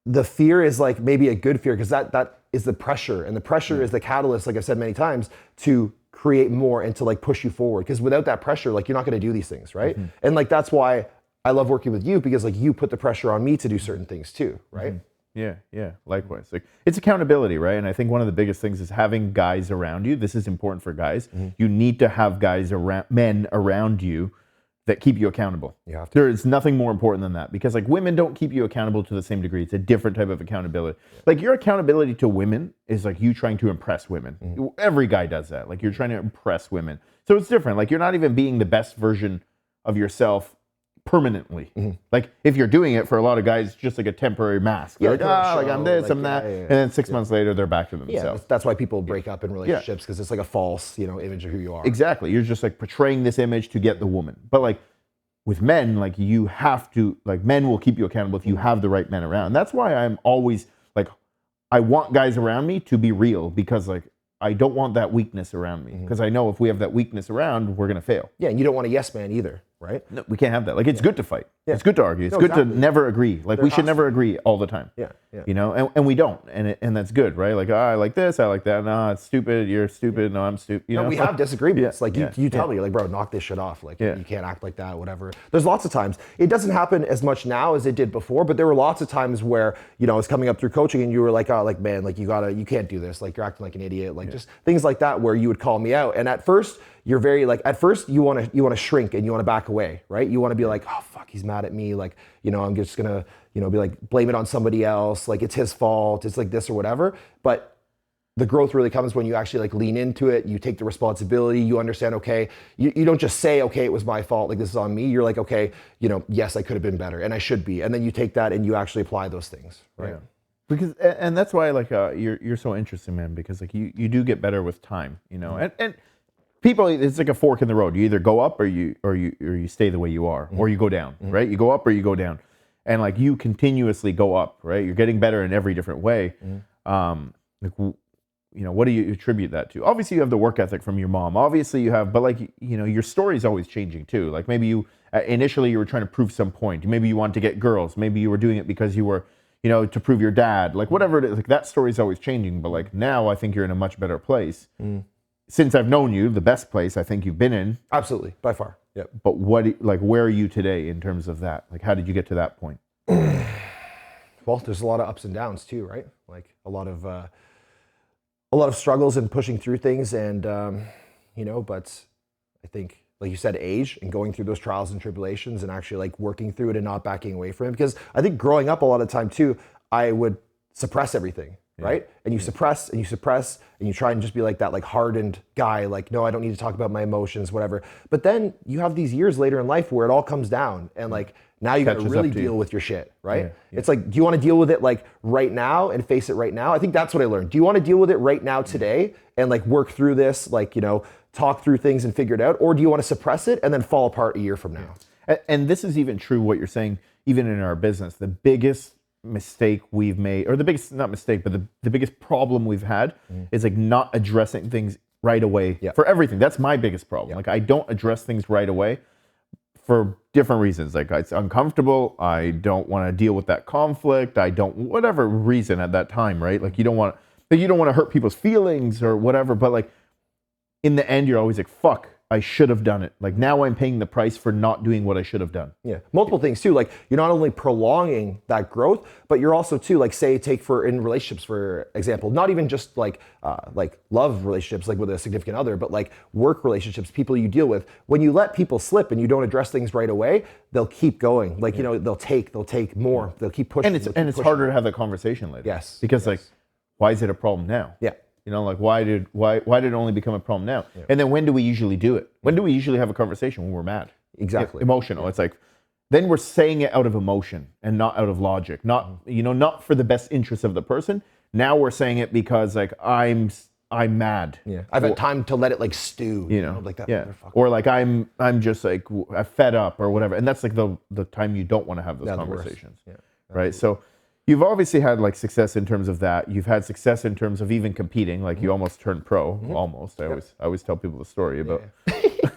[SPEAKER 2] the fear is like maybe a good fear, because that is the pressure, and the pressure is the catalyst, like I've said many times, to create more and to like push you forward. Because without that pressure, like you're not going to do these things, right? And like that's why I love working with you because like you put the pressure on me to do certain things too, right?
[SPEAKER 1] Yeah, likewise. Like it's accountability, right? And I think one of the biggest things is having guys around you. This is important for guys. You need to have guys around, men around you that keep you accountable.
[SPEAKER 2] You have to.
[SPEAKER 1] There is nothing more important than that because like women don't keep you accountable to the same degree. It's a different type of accountability. Like your accountability to women is like you trying to impress women. Every guy does that. Like you're trying to impress women. So it's different. Like you're not even being the best version of yourself permanently. Like if you're doing it for a lot of guys, it's just like a temporary mask.
[SPEAKER 2] Yeah,
[SPEAKER 1] Like, like I'm this,
[SPEAKER 2] like,
[SPEAKER 1] I'm that.
[SPEAKER 2] yeah.
[SPEAKER 1] And then 6 months later, they're back to
[SPEAKER 2] Yeah,
[SPEAKER 1] themselves.
[SPEAKER 2] that's why people break up in relationships because it's like a false, image of who you are.
[SPEAKER 1] Exactly. You're just like portraying this image to get the woman. But like with men, like you have to, like men will keep you accountable if you have the right men around. That's why I'm always like, I want guys around me to be real because like, I don't want that weakness around me because I know if we have that weakness around, we're going to fail.
[SPEAKER 2] Yeah, and you don't want a yes man either, right?
[SPEAKER 1] No, we can't have that. Like it's good to fight. It's good to argue. It's good to never agree. Like we should never agree all the time.
[SPEAKER 2] Yeah.
[SPEAKER 1] And we don't. And that's good, right? Like, I like this, I like that. No, it's stupid. You're stupid. No, I'm stupid.
[SPEAKER 2] No, we have disagreements. Like you tell me, you're like, bro, knock this shit off. Like you can't act like that, whatever. There's lots of times. It doesn't happen as much now as it did before, but there were lots of times where, I was coming up through coaching and you were like, oh, like, man, like you can't do this. Like you're acting like an idiot. Like just things like that where you would call me out. And at first, you're very like, at first you want to shrink and you want to back away, right? You want to be like, oh, fuck, he's mad at me. Like, I'm just going to, be like, blame it on somebody else. Like it's his fault. It's like this or whatever. But the growth really comes when you actually like lean into it. You take the responsibility. You understand, okay, you don't just say, okay, it was my fault. Like this is on me. You're like, okay, yes, I could have been better and I should be. And then you take that and you actually apply those things, right?
[SPEAKER 1] Yeah. Because, and that's why like you're so interesting, man, because like you do get better with time, and people, it's like a fork in the road. You either go up or you stay the way you are, or you go down, right? You go up or you go down. And like you continuously go up, right? You're getting better in every different way. What do you attribute that to? Obviously you have the work ethic from your mom. Obviously you have, but like, your story is always changing too. Like maybe you, initially you were trying to prove some point. Maybe you wanted to get girls. Maybe you were doing it because you were, to prove your dad, like whatever it is, like that story is always changing. But like now I think you're in a much better place. Since I've known you, the best place I think you've been in.
[SPEAKER 2] Absolutely, by far. Yeah.
[SPEAKER 1] But where are you today in terms of that? Like, how did you get to that point?
[SPEAKER 2] Well, there's a lot of ups and downs too, right? Like a lot of struggles and pushing through things, and but I think, like you said, age and going through those trials and tribulations and actually like working through it and not backing away from it. Because I think growing up a lot of time too, I would suppress everything. Right? And you suppress and you suppress and you try and just be like that like hardened guy, like, no, I don't need to talk about my emotions, whatever. But then you have these years later in life where it all comes down and like now you got to really deal with your shit, right? It's like, do you want to deal with it like right now and face it right now? I think that's what I learned. Do you want to deal with it right now today and like work through this, like, talk through things and figure it out? Or do you want to suppress it and then fall apart a year from now?
[SPEAKER 1] And this is even true what you're saying, even in our business. The biggest mistake we've made, or the biggest, not mistake, but the biggest problem we've had is like not addressing things right away for everything. That's my biggest problem. Like I don't address things right away for different reasons. Like it's uncomfortable. I don't want to deal with that conflict. I don't, whatever reason at that time, right? Like you don't want to hurt people's feelings or whatever, but like in the end, you're always like, fuck, I should have done it. Like now I'm paying the price for not doing what I should have done. Yeah.
[SPEAKER 2] Multiple things too. Like you're not only prolonging that growth, but you're also too, like take for in relationships, for example, not even just like love relationships, like with a significant other, but like work relationships, people you deal with. When you let people slip and you don't address things right away, they'll keep going. Like, they'll take more, they'll keep pushing.
[SPEAKER 1] And it's harder to have that conversation later.
[SPEAKER 2] Yes.
[SPEAKER 1] Because like, why is it a problem now?
[SPEAKER 2] Yeah.
[SPEAKER 1] Like why did it only become a problem now? Yeah. And then when do we usually do it? When do we usually have a conversation? When we're mad.
[SPEAKER 2] Exactly.
[SPEAKER 1] Emotional. It's like, then we're saying it out of emotion and not out of logic. Not, not for the best interest of the person. Now we're saying it because like I'm mad.
[SPEAKER 2] Yeah. I've had time to let it like stew. Like that.
[SPEAKER 1] Yeah. Or like I'm just like fed up or whatever. And that's like the time you don't want to have those conversations. Yeah. Right. So you've obviously had like success in terms of that. You've had success in terms of even competing. Like you almost turned pro, almost. I always tell people the story about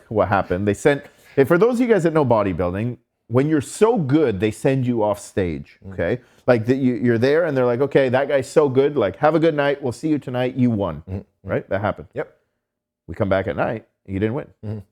[SPEAKER 1] what happened. They sent, for those of you guys that know bodybuilding, when you're so good, they send you off stage. Okay, like you're there, and they're like, okay, that guy's so good. Like, have a good night. We'll see you tonight. You won. Right? That happened.
[SPEAKER 2] Yep.
[SPEAKER 1] We come back at night. You didn't win.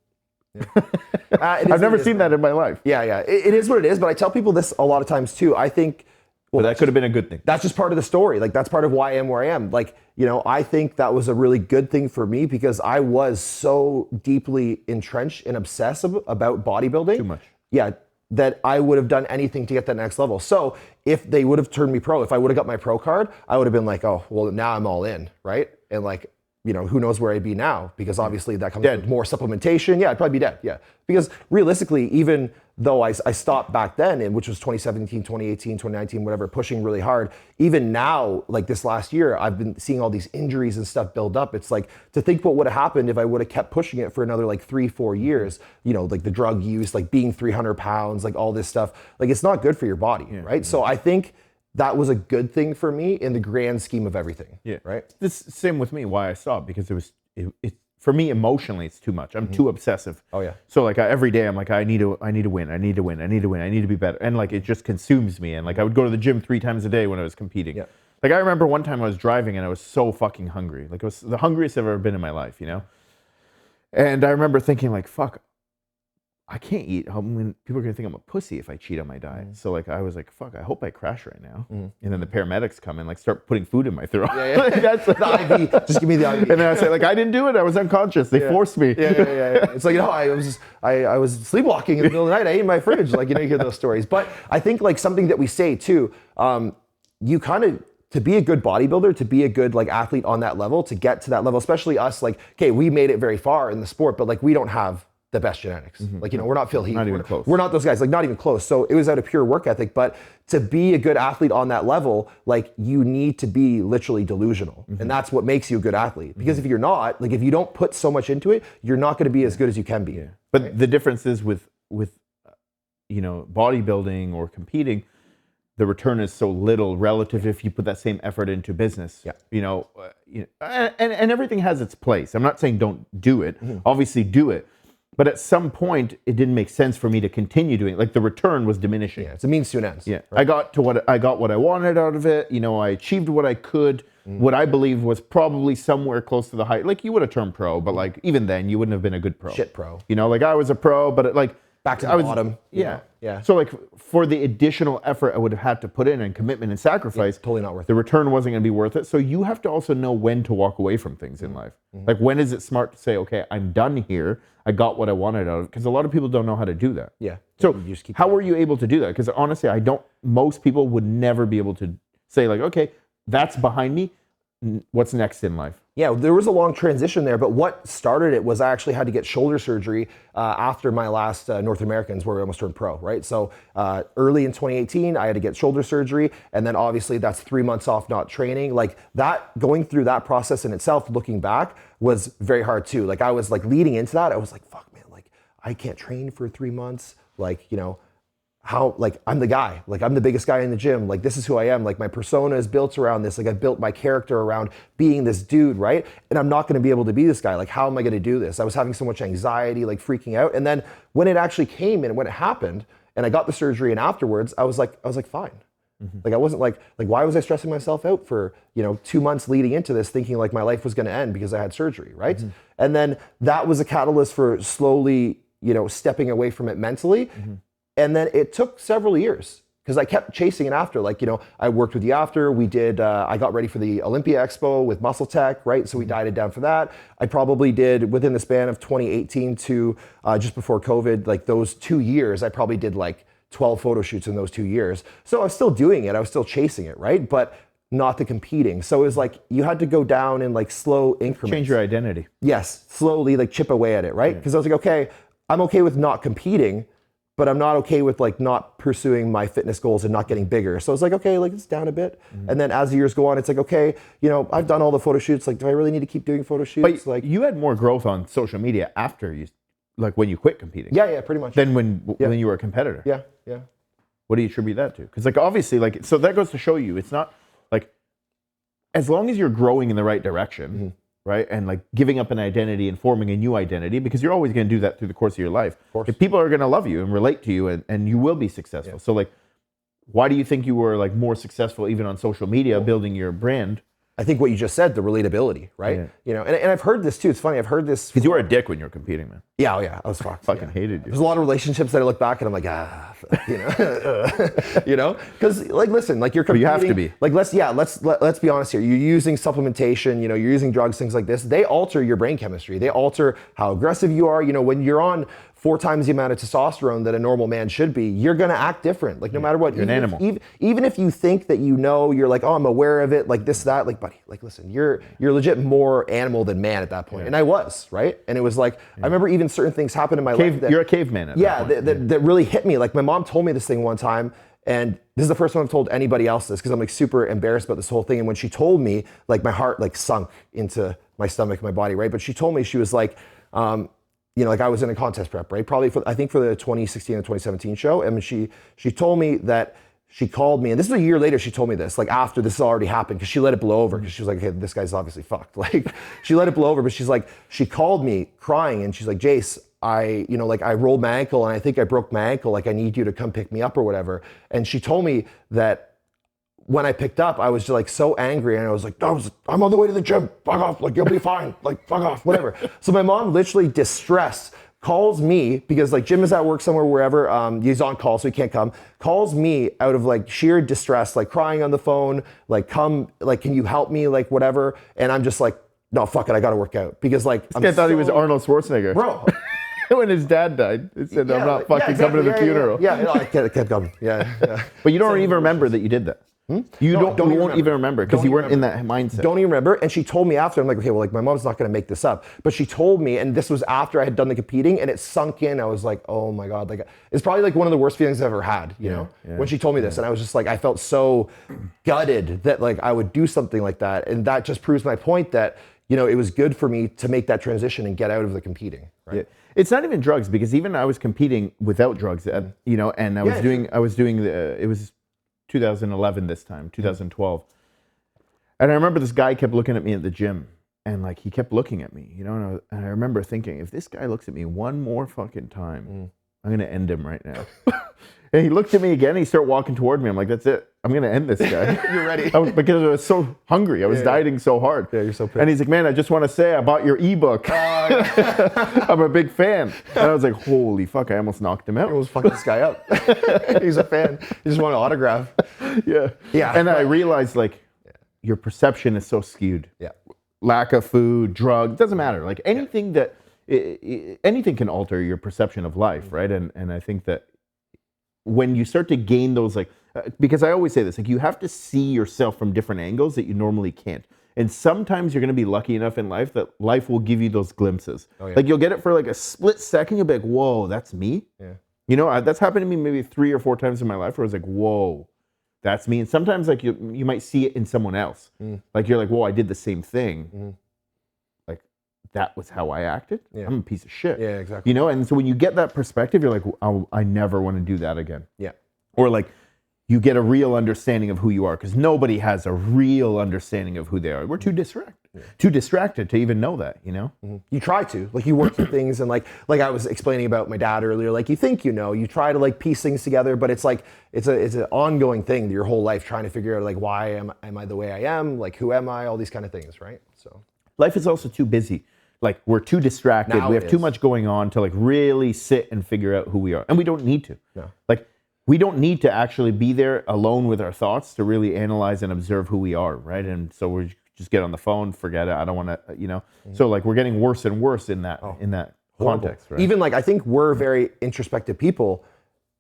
[SPEAKER 1] I've never seen that in my life.
[SPEAKER 2] Yeah. It is what it is, but I tell people this a lot of times too. I think,
[SPEAKER 1] well, that could have been a good thing.
[SPEAKER 2] That's just part of the story. Like, that's part of why I am where I am. Like, you know, I think that was a really good thing for me because I was so deeply entrenched and obsessive about bodybuilding.
[SPEAKER 1] Too much.
[SPEAKER 2] Yeah, that I would have done anything to get that next level. So if they would have turned me pro, if I would have got my pro card, I would have been like, oh, well, now I'm all in, right? And like, you know, who knows where I'd be now? Because obviously that comes with more supplementation. Yeah, I'd probably be dead. Yeah. Because realistically, even though I stopped back then, and which was 2017, 2018, 2019, whatever, pushing really hard, even now, like this last year, I've been seeing all these injuries and stuff build up. It's like, to think what would have happened if I would have kept pushing it for another like 3-4 years, you know, like the drug use, like being 300 pounds, like all this stuff, like it's not good for your body, right? So I think that was a good thing for me in the grand scheme of everything. Yeah. Right.
[SPEAKER 1] This same with me. Why I stopped, because it for me emotionally it's too much. I'm too obsessive.
[SPEAKER 2] Oh yeah.
[SPEAKER 1] So like every day I'm like I need to win. I need to win. I need to be better. And like it just consumes me. And like I would go to the gym 3 times a day when I was competing. Yeah. Like I remember one time I was driving and I was so fucking hungry. Like it was the hungriest I've ever been in my life, you know. And I remember thinking like, fuck, I can't eat. I mean, people are gonna think I'm a pussy if I cheat on my diet. So like I was like, fuck, I hope I crash right now. And then the paramedics come and like start putting food in my throat. Like, that's like,
[SPEAKER 2] the IV, just give me the IV.
[SPEAKER 1] And then I say like, I didn't do it. I was unconscious. They forced me.
[SPEAKER 2] It's like, you know, I was sleepwalking in the middle of the night. I ate in my fridge. Like, you know, you hear those stories. But I think like something that we say too, you kind of, to be a good bodybuilder, to be a good like athlete on that level, to get to that level, especially us, like, okay, we made it very far in the sport, but like we don't have the best genetics. Like, you know, we're not Phil Heath.
[SPEAKER 1] Not even close.
[SPEAKER 2] We're not those guys, like not even close. So it was out of pure work ethic, but to be a good athlete on that level, like you need to be literally delusional. And that's what makes you a good athlete. Because if you're not, like if you don't put so much into it, you're not going to be as good as you can be.
[SPEAKER 1] But the difference is with you know, bodybuilding or competing, the return is so little relative if you put that same effort into business. You know, and everything has its place. I'm not saying don't do it. Obviously do it. But at some point, it didn't make sense for me to continue doing it. Like the return was diminishing.
[SPEAKER 2] It's a means to an end.
[SPEAKER 1] Right? I got what I wanted out of it. You know, I achieved what I could. What I believe was probably somewhere close to the height. Like you would have turned pro, but like even then, you wouldn't have been a good pro.
[SPEAKER 2] Shit pro.
[SPEAKER 1] You know, like I was a pro, but like
[SPEAKER 2] back to the bottom.
[SPEAKER 1] Yeah. So like for the additional effort I would have had to put in and commitment and sacrifice,
[SPEAKER 2] totally not worth it.
[SPEAKER 1] The return wasn't going to be worth it. So you have to also know when to walk away from things in life. Like when is it smart to say, okay, I'm done here. I got what I wanted out of it. Because a lot of people don't know how to do that. So how were you able to do that? Because honestly, most people would never be able to say like, okay, that's behind me. What's next in life?
[SPEAKER 2] Yeah, there was a long transition there, but what started it was I actually had to get shoulder surgery after my last North Americans where I almost turned pro, right? So early in 2018, I had to get shoulder surgery, and then obviously that's 3 months off not training. Like that, going through that process in itself, looking back, was very hard too. Like I was like leading into that, I was like, fuck man, like I can't train for 3 months. Like, you know, how, like I'm the guy, like I'm the biggest guy in the gym, like this is who I am, like my persona is built around this, like I built my character around being this dude, right? And I'm not going to be able to be this guy. Like how am I going to do this? I was having so much anxiety, like freaking out. And then when it actually came and when it happened and I got the surgery and afterwards I was like fine. Like I wasn't like why was I stressing myself out for, you know, 2 months leading into this thinking like my life was going to end because I had surgery, right? And then that was a catalyst for slowly, you know, stepping away from it mentally. And then it took several years because I kept chasing it after. Like, you know, I worked with you after. We did, I got ready for the Olympia Expo with Muscle Tech, right? So we dieted down for that. I probably did, within the span of 2018 to just before COVID, like those 2 years, I probably did like 12 photo shoots in those 2 years. So I was still doing it. I was still chasing it, right? But not the competing. So it was like, you had to go down in like slow increments.
[SPEAKER 1] Change your identity.
[SPEAKER 2] Yes, slowly like chip away at it, right? Because I was like, okay, I'm okay with not competing, but I'm not okay with like not pursuing my fitness goals and not getting bigger. So it's like, okay, like it's down a bit. And then as the years go on, it's like, okay, you know, I've done all the photo shoots. Like, do I really need to keep doing photo shoots?
[SPEAKER 1] But
[SPEAKER 2] like
[SPEAKER 1] you had more growth on social media after you, like when you quit competing.
[SPEAKER 2] Yeah, pretty much.
[SPEAKER 1] Than when you were a competitor.
[SPEAKER 2] Yeah.
[SPEAKER 1] What do you attribute that to? Because like obviously, like, so that goes to show you, it's not like, as long as you're growing in the right direction, right? And like giving up an identity and forming a new identity, because you're always going to do that through the course of your life. Of course. If people are going to love you and relate to you and you will be successful. So like, why do you think you were like more successful even on social media building your brand?
[SPEAKER 2] I think what you just said, the relatability, right?
[SPEAKER 1] Yeah.
[SPEAKER 2] You know, and I've heard this too. It's funny. I've heard this.
[SPEAKER 1] Because you were a dick when you were competing, man.
[SPEAKER 2] Yeah, oh yeah, I was fucked.
[SPEAKER 1] Fucking hated you.
[SPEAKER 2] There's a lot of relationships that I look back and I'm like, you know, you know, because like, listen, like you're competing.
[SPEAKER 1] But you have to be.
[SPEAKER 2] Like, let's be honest here. You're using supplementation, you know, you're using drugs, things like this. They alter your brain chemistry. They alter how aggressive you are. You know, when you're on 4 times the amount of testosterone that a normal man should be, you're gonna act different. Like no matter what.
[SPEAKER 1] You're an animal.
[SPEAKER 2] Even if you think that you know, you're like, oh, I'm aware of it, like this, that, like, buddy, like listen, you're legit more animal than man at that point. And I was, right? And it was like, I remember even certain things happened in my life.
[SPEAKER 1] You're a caveman at that point.
[SPEAKER 2] That really hit me. Like my mom told me this thing one time, and this is the first time I've told anybody else this because I'm like super embarrassed about this whole thing. And when she told me, like my heart like sunk into my stomach, my body, right? But she told me, she was like, you know, like I was in a contest prep, right? Probably I think for the 2016 and 2017 show. And she told me that she called me, and this is a year later she told me this, like after this already happened, because she let it blow over, because she was like, okay, this guy's obviously fucked. Like she let it blow over, but she's like, she called me crying and she's like, Jase, I rolled my ankle and I think I broke my ankle. Like I need you to come pick me up or whatever. And she told me that when I picked up, I was just like so angry and I was like, I'm on the way to the gym, fuck off, like you'll be fine, like fuck off, whatever. So my mom literally distressed calls me because like Jim is at work somewhere, wherever, he's on call so he can't come, calls me out of like sheer distress, like crying on the phone, like come, like can you help me, like whatever. And I'm just like, no, fuck it, I gotta work out. Because like,
[SPEAKER 1] this guy thought he was Arnold Schwarzenegger.
[SPEAKER 2] Bro.
[SPEAKER 1] When his dad died, he said, I'm not fucking coming to the funeral.
[SPEAKER 2] Yeah, no, I kept coming, yeah.
[SPEAKER 1] But you don't even remember that you did that. You won't even remember because you weren't in that mindset.
[SPEAKER 2] Don't even remember. And she told me after, I'm like, okay, well, like my mom's not going to make this up. But she told me, and this was after I had done the competing, and it sunk in. I was like, oh my God, like it's probably like one of the worst feelings I've ever had, you know, when she told me this. And I was just like, I felt so gutted that like I would do something like that. And that just proves my point that, you know, it was good for me to make that transition and get out of the competing. Right?
[SPEAKER 1] Yeah. It's not even drugs, because even I was competing without drugs, you know, and I was doing it was 2011 this time, 2012. And I remember this guy kept looking at me at the gym, and like he kept looking at me, you know, and I remember thinking, if this guy looks at me one more fucking time, I'm going to end him right now. And he looked at me again, he started walking toward me. I'm like, that's it. I'm going to end this guy.
[SPEAKER 2] You're ready.
[SPEAKER 1] Because I was so hungry. I was dieting so hard.
[SPEAKER 2] Yeah, you're so pissed.
[SPEAKER 1] And he's like, man, I just want to say I bought your ebook. I'm a big fan. And I was like, holy fuck, I almost knocked him out.
[SPEAKER 2] I almost fucked this guy up. He's a fan. He just wanted an autograph.
[SPEAKER 1] Yeah.
[SPEAKER 2] Yeah.
[SPEAKER 1] And I realized like your perception is so skewed.
[SPEAKER 2] Yeah.
[SPEAKER 1] Lack of food, drug, doesn't matter. Like anything that, anything can alter your perception of life, right? And I think that when you start to gain those, like, because I always say this, like you have to see yourself from different angles that you normally can't. And sometimes you're going to be lucky enough in life that life will give you those glimpses. Oh, yeah. Like you'll get it for like a split second. You'll be like, whoa, that's me. Yeah. You know, that's happened to me maybe 3 or 4 times in my life where I was like, whoa, that's me. And sometimes like you might see it in someone else. Like you're like, whoa, I did the same thing. Like that was how I acted. Yeah. I'm a piece of shit.
[SPEAKER 2] Yeah, exactly.
[SPEAKER 1] You know, and so when you get that perspective, you're like, I never want to do that again.
[SPEAKER 2] Yeah.
[SPEAKER 1] Or like you get a real understanding of who you are, because nobody has a real understanding of who they are. We're too distracted to even know that, you know?
[SPEAKER 2] You try to, like you work through things, and like I was explaining about my dad earlier, like you think, you know, you try to like piece things together, but it's like, it's an ongoing thing your whole life, trying to figure out like, why am I the way I am? Like, who am I? All these kind of things, right? So
[SPEAKER 1] life is also too busy. Like we're too distracted.
[SPEAKER 2] Now
[SPEAKER 1] we have too much going on to like really sit and figure out who we are. And we don't need to.
[SPEAKER 2] No.
[SPEAKER 1] Like we don't need to actually be there alone with our thoughts to really analyze and observe who we are, right? And so we just get on the phone, forget it. I don't want to, you know. So like we're getting worse and worse in that context, right?
[SPEAKER 2] Even like I think we're very introspective people,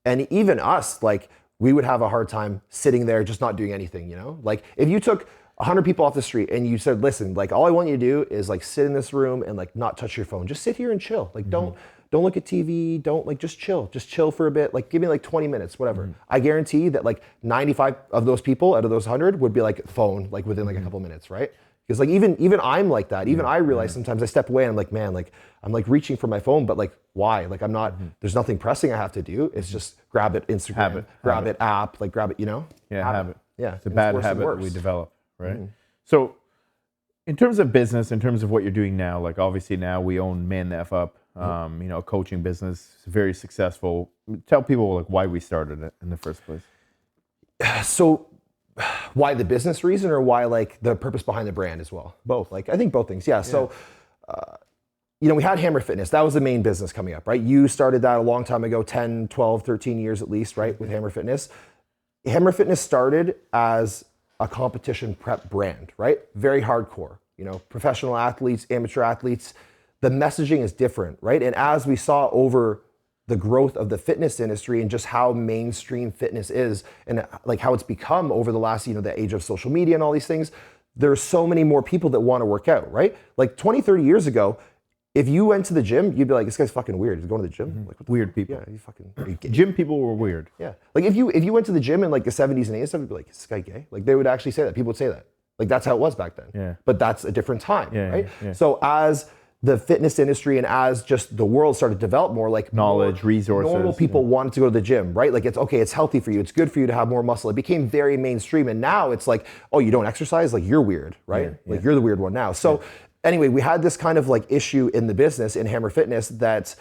[SPEAKER 2] and even us, like we would have a hard time sitting there just not doing anything, you know? Like if you took 100 people off the street and you said, listen, like all I want you to do is like sit in this room and like not touch your phone. Just sit here and chill. Like don't look at TV. Don't like, just chill for a bit. Like give me like 20 minutes, whatever. I guarantee that like 95 of those people out of those 100 would be like phone, like within like a couple minutes, right? Because like even I'm like that. Even I realize sometimes I step away and I'm like, man, like I'm like reaching for my phone, but like why? Like I'm not, there's nothing pressing I have to do. It's just grab it, Instagram, grab it, app, like grab it, you know?
[SPEAKER 1] Yeah, habit.
[SPEAKER 2] Yeah.
[SPEAKER 1] It's a bad habit that we develop, right? So in terms of business, in terms of what you're doing now, like obviously now we own ManTheFup, you know, coaching business, very successful. Tell people like why we started it in the first place.
[SPEAKER 2] So why the business reason or why like the purpose behind the brand as well?
[SPEAKER 1] Both.
[SPEAKER 2] Like I think both things. Yeah. So, we had Hammer Fitness. That was the main business coming up, right? You started that a long time ago, 10, 12, 13 years at least, right? With Hammer Fitness. Hammer Fitness started as a competition prep brand, right? Very hardcore, professional athletes, amateur athletes. The messaging is different, right? And as we saw over the growth of the fitness industry and just how mainstream fitness is and like how it's become over the last, the age of social media and all these things, there's so many more people that want to work out, right? Like 20, 30 years ago, if you went to the gym, you'd be like, this guy's fucking weird. He's going to the gym. Like,
[SPEAKER 1] Weird people.
[SPEAKER 2] Yeah, you fucking are you gay?
[SPEAKER 1] Gym people were weird.
[SPEAKER 2] Yeah. Like if you went to the gym in like the 70s and 80s, you'd be like, is this guy gay? Like they would actually say that. People would say that. Like that's how it was back then.
[SPEAKER 1] Yeah.
[SPEAKER 2] But that's a different time, right?
[SPEAKER 1] Yeah.
[SPEAKER 2] So as the fitness industry and as just the world started to develop more, like
[SPEAKER 1] Knowledge, resources.
[SPEAKER 2] normal people wanted to go to the gym, right? Like it's okay, it's healthy for you, it's good for you to have more muscle. It became very mainstream, and now it's like, oh, you don't exercise? Like you're weird, right? Like you're the weird one now. So anyway, we had this kind of like issue in the business in Hammer Fitness that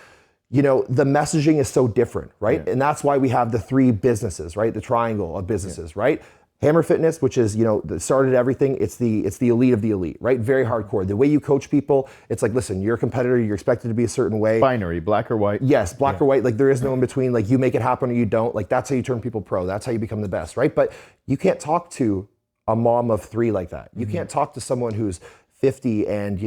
[SPEAKER 2] the messaging is so different, right? And that's why we have the three businesses, right? The triangle of businesses, right? Hammer Fitness, which is, that started everything. It's the elite of the elite, right? Very hardcore. The way you coach people, it's like, listen, you're a competitor. You're expected to be a certain way.
[SPEAKER 1] Binary, black or white.
[SPEAKER 2] Yes, black or white. Like there is no in between. Like you make it happen or you don't. Like that's how you turn people pro. That's how you become the best, right? But you can't talk to a mom of three like that. You can't talk to someone who's 50 and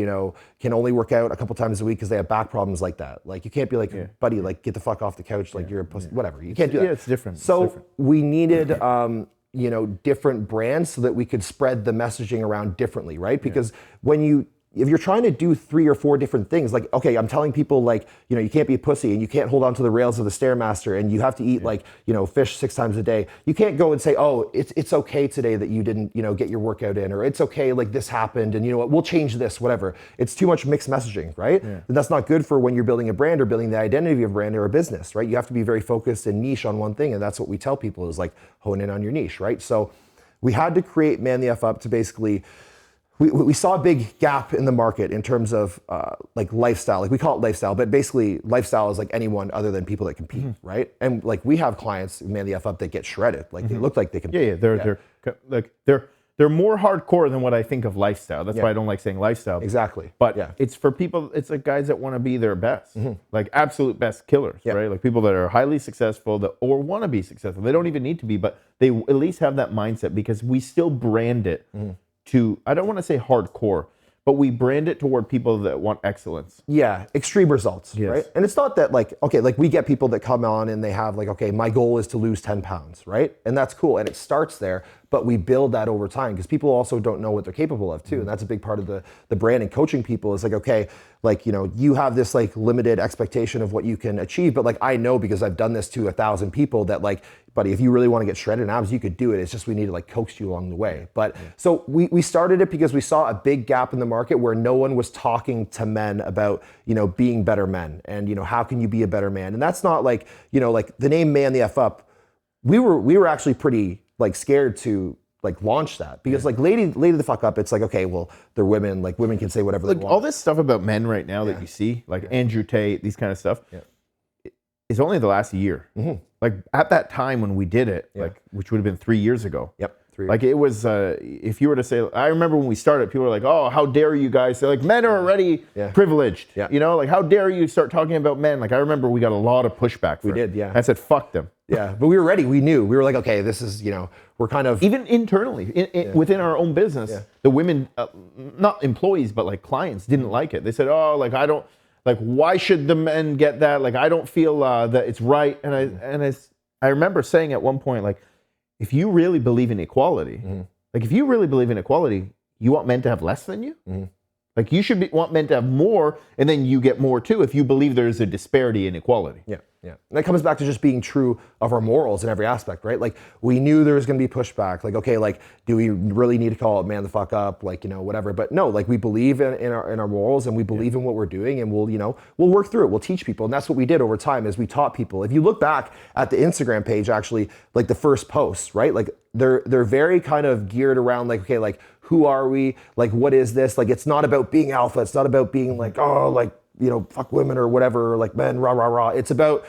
[SPEAKER 2] can only work out a couple times a week because they have back problems like that. Like you can't be like, buddy, like get the fuck off the couch. Like you're a pussy, whatever. You can't do that.
[SPEAKER 1] Yeah, it's different.
[SPEAKER 2] So we needed different brands so that we could spread the messaging around differently, right? Because if you're trying to do 3 or 4 different things, like, okay, I'm telling people like, you can't be a pussy and you can't hold on to the rails of the Stairmaster and you have to eat like, fish 6 times a day. You can't go and say, oh, it's okay today that you didn't, get your workout in, or it's okay, like this happened and you know what, we'll change this, whatever. It's too much mixed messaging, right? And that's not good for when you're building a brand or building the identity of a brand or a business, right? You have to be very focused and niche on one thing. And that's what we tell people is like, hone in on your niche, right? So we had to create ManTheFup to basically, we saw a big gap in the market in terms of like lifestyle. Like we call it lifestyle, but basically lifestyle is like anyone other than people that compete, right? And like we have clients in ManTheFup that get shredded. Like they look like they compete.
[SPEAKER 1] They're more hardcore than what I think of lifestyle. That's why I don't like saying lifestyle.
[SPEAKER 2] Exactly.
[SPEAKER 1] But it's for people, it's like guys that want to be their best, like absolute best killers, right? Like people that are highly successful or want to be successful. They don't even need to be, but they at least have that mindset because we still brand it to, I don't want to say hardcore, but we brand it toward people that want excellence.
[SPEAKER 2] Yeah, extreme results, right? And it's not that like, okay, like we get people that come on and they have like, okay, my goal is to lose 10 pounds, right? And that's cool. And it starts there, but we build that over time because people also don't know what they're capable of too. And that's a big part of the brand and coaching people is like, okay, like, you have this like limited expectation of what you can achieve, but like, I know because I've done this to 1,000 people that like, buddy, if you really want to get shredded in abs, you could do it. It's just we need to like coax you along the way. But so we started it because we saw a big gap in the market where no one was talking to men about, being better men and, how can you be a better man? And that's not like, like the name ManTheFup, we were actually pretty like scared to like launch that because like lady the fuck up, it's like, okay, well, they're women, like women can say whatever they want.
[SPEAKER 1] All this stuff about men right now that you see, like Andrew Tate, these kind of stuff, is only the last year. Like at that time when we did it, like which would have been 3 years ago. Like it was, if you were to say, I remember when we started, people were like, oh, how dare you guys? They're like, men are already privileged. Like how dare you start talking about men? Like I remember we got a lot of pushback for it. I said, fuck them.
[SPEAKER 2] But we were ready. We knew. We were like, okay, this is, we're kind of...
[SPEAKER 1] Even internally, within our own business, the women, not employees, but like clients didn't like it. They said, oh, like I don't, like why should the men get that? Like I don't feel that it's right. And I remember saying at one point, like, if you really believe in equality, like if you really believe in equality, you want men to have less than you? Like you should want men to have more and then you get more too if you believe there's a disparity in equality.
[SPEAKER 2] And that comes back to just being true of our morals in every aspect, right? Like we knew there was going to be pushback. Like, okay, like, do we really need to call it man the fuck up? Like, whatever. But no, like we believe in our morals and we believe in what we're doing and we'll work through it. We'll teach people. And that's what we did over time is we taught people. If you look back at the Instagram page, actually, like the first posts, right? Like they're very kind of geared around like, okay, like who are we? Like, what is this? Like, it's not about being alpha. It's not about being like, oh, like, fuck women or whatever, or like men, rah, rah, rah. It's about,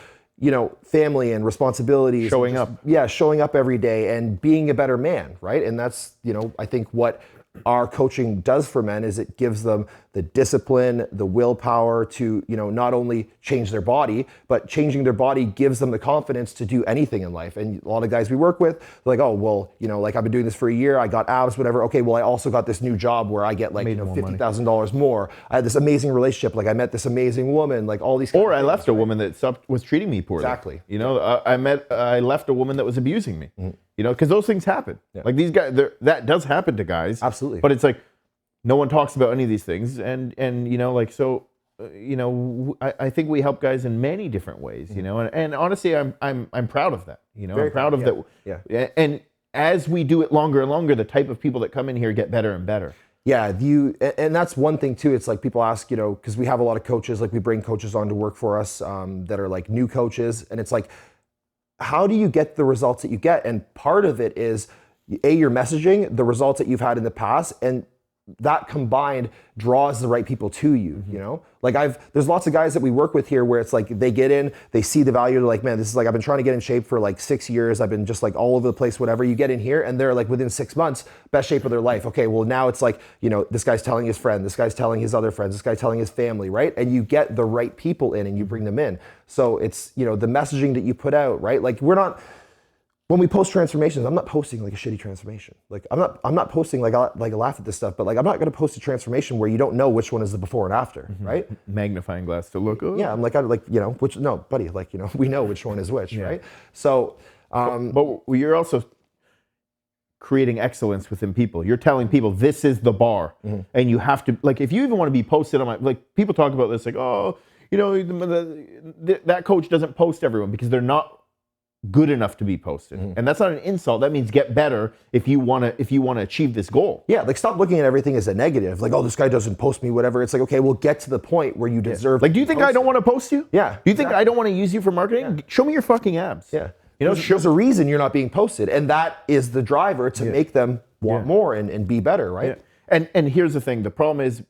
[SPEAKER 2] family and responsibilities.
[SPEAKER 1] Showing
[SPEAKER 2] and
[SPEAKER 1] up.
[SPEAKER 2] Yeah, showing up every day and being a better man, right? And that's, I think what our coaching does for men is it gives them the discipline, the willpower to, not only change their body, but changing their body gives them the confidence to do anything in life. And a lot of guys we work with, they're like, oh, well, like I've been doing this for a year, I got abs, whatever. Okay, well, I also got this new job where I get like, $50,000 more. I had this amazing relationship, like I met this amazing woman, like all these.
[SPEAKER 1] Or I left a woman that was treating me poorly.
[SPEAKER 2] Exactly.
[SPEAKER 1] I left a woman that was abusing me. Because those things happen. Like these guys, that does happen to guys.
[SPEAKER 2] Absolutely.
[SPEAKER 1] But it's like no one talks about any of these things, and I think we help guys in many different ways. And honestly, I'm proud of that. I'm proud of that.
[SPEAKER 2] Yeah.
[SPEAKER 1] And as we do it longer and longer, the type of people that come in here get better and better.
[SPEAKER 2] Yeah, and that's one thing too. It's like people ask, because we have a lot of coaches, like we bring coaches on to work for us that are like new coaches, and it's like, how do you get the results that you get? And part of it is your messaging, the results that you've had in the past, and that combined draws the right people to you, Like there's lots of guys that we work with here where it's like they get in, they see the value, they're like, man, this is like, I've been trying to get in shape for like 6 years. I've been just like all over the place, whatever. You get in here and they're like within 6 months, best shape of their life. Okay, well now it's like, this guy's telling his friend, this guy's telling his other friends, this guy's telling his family, right? And you get the right people in and you bring them in. So it's, the messaging that you put out, right? Like when we post transformations, I'm not posting like a shitty transformation. Like I'm not posting like I laugh at this stuff, but like I'm not going to post a transformation where you don't know which one is the before and after, right?
[SPEAKER 1] Magnifying glass to look. Oh.
[SPEAKER 2] Yeah, I'm like which no, buddy, like we know which one is which, right? So,
[SPEAKER 1] but you're also creating excellence within people. You're telling people this is the bar, and you have to like if you even want to be posted on people talk about this like that coach doesn't post everyone because they're not good enough to be posted. And that's not an insult. That means get better if you want to achieve this goal.
[SPEAKER 2] Yeah, like stop looking at everything as a negative. Like, oh, this guy doesn't post me, whatever. It's like, okay, we'll get to the point where you deserve.
[SPEAKER 1] Like, do you think I don't want to post you?
[SPEAKER 2] Yeah.
[SPEAKER 1] Do you think I don't want to use you for marketing? Yeah. Show me your fucking abs.
[SPEAKER 2] Yeah. There's a reason you're not being posted, and that is the driver to make them want more and be better, right?
[SPEAKER 1] Yeah. And here's the thing. The problem is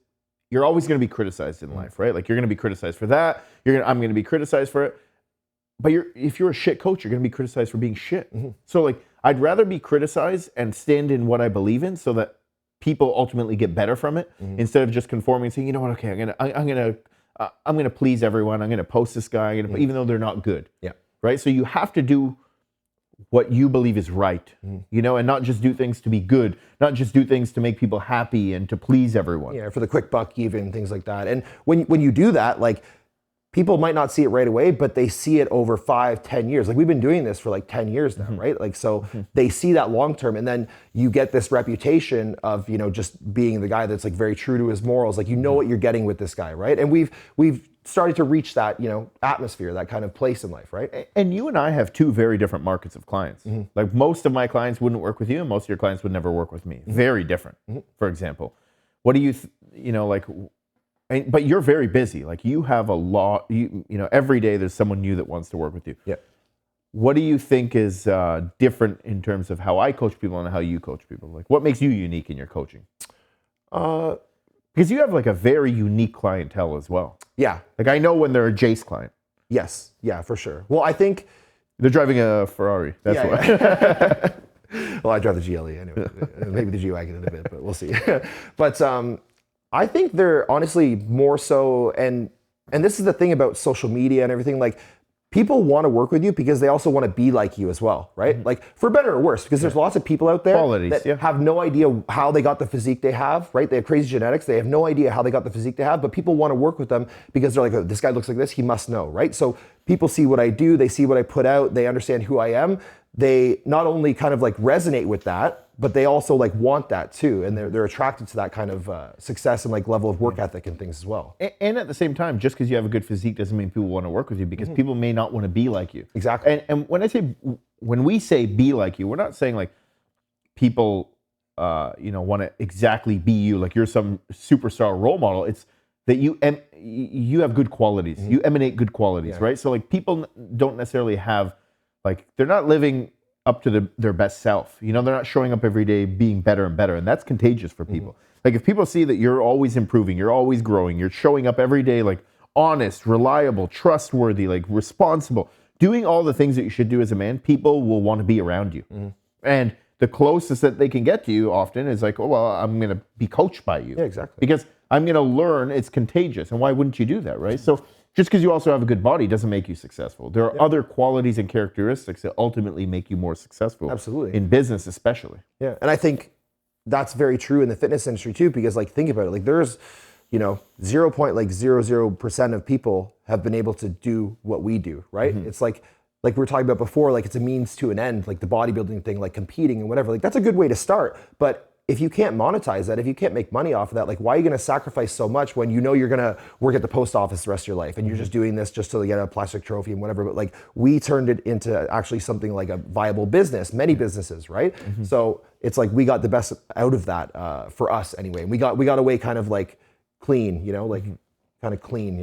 [SPEAKER 1] you're always going to be criticized in life, right? Like you're going to be criticized for that. I'm going to be criticized for it. But if you're a shit coach, you're going to be criticized for being shit. So like, I'd rather be criticized and stand in what I believe in, so that people ultimately get better from it, instead of just conforming and saying, you know what, okay, I'm gonna please everyone. I'm gonna post this guy, even though they're not good.
[SPEAKER 2] Yeah.
[SPEAKER 1] Right. So you have to do what you believe is right, and not just do things to be good, not just do things to make people happy and to please everyone.
[SPEAKER 2] Yeah, for the quick buck, even things like that. And when you do that, like, people might not see it right away, but they see it over 5-10 years. Like we've been doing this for like 10 years now, right? Like, so they see that long term, and then you get this reputation of, just being the guy that's like very true to his morals. Like, what you're getting with this guy, right? And we've started to reach that, atmosphere, that kind of place in life, right?
[SPEAKER 1] And you and I have two very different markets of clients. Like most of my clients wouldn't work with you, and most of your clients would never work with me. Very different, for example. What do you, but you're very busy. Like you have a lot. Every day there's someone new that wants to work with you.
[SPEAKER 2] Yeah.
[SPEAKER 1] What do you think is different in terms of how I coach people and how you coach people? Like, what makes you unique in your coaching? Because you have like a very unique clientele as well.
[SPEAKER 2] Yeah.
[SPEAKER 1] Like I know when they're a Jase client.
[SPEAKER 2] Yes. Yeah, for sure. Well, I think
[SPEAKER 1] they're driving a Ferrari. That's why.
[SPEAKER 2] Yeah. Well, I drive the GLE anyway. Maybe the G-Wagon in a bit, but we'll see. But I think they're honestly more so, and this is the thing about social media and everything, like people want to work with you because they also want to be like you as well, right? Like for better or worse, because there's lots of people out there that have no idea how they got the physique they have, right? They have crazy genetics. They have no idea how they got the physique they have, but people want to work with them because they're like, oh, this guy looks like this, he must know, right? So people see what I do, they see what I put out, they understand who I am. They not only kind of like resonate with that, but they also like want that too, and they're attracted to that kind of success and like level of work ethic and things as well.
[SPEAKER 1] And at the same time, just because you have a good physique doesn't mean people want to work with you, because people may not want to be like you.
[SPEAKER 2] Exactly.
[SPEAKER 1] And when we say be like you, we're not saying like people want to exactly be you, like you're some superstar role model. It's that you have good qualities. You emanate good qualities, right? So like people don't necessarily have, like, they're not living up to their best self. They're not showing up every day being better and better, and that's contagious for people. Like if people see that you're always improving, you're always growing, you're showing up every day like honest, reliable, trustworthy, like responsible, doing all the things that you should do as a man, people will want to be around you. And the closest that they can get to you often is like, oh, well, I'm going to be coached by you.
[SPEAKER 2] Yeah, exactly.
[SPEAKER 1] Because I'm going to learn, it's contagious. And why wouldn't you do that, right? So just because you also have a good body doesn't make you successful. There are other qualities and characteristics that ultimately make you more successful.
[SPEAKER 2] Absolutely.
[SPEAKER 1] In business especially.
[SPEAKER 2] Yeah, and I think that's very true in the fitness industry too, because like think about it, like there's, 0.00% of people have been able to do what we do, right? It's like we were talking about before, like it's a means to an end, like the bodybuilding thing, like competing and whatever, like that's a good way to start. But if you can't monetize that, if you can't make money off of that, like why are you gonna sacrifice so much when you know you're gonna work at the post office the rest of your life and you're just doing this just to get a plastic trophy and whatever. But like we turned it into actually something like a viable business, many businesses, right? So it's like we got the best out of that for us anyway. And we got away kind of like clean, kind of clean,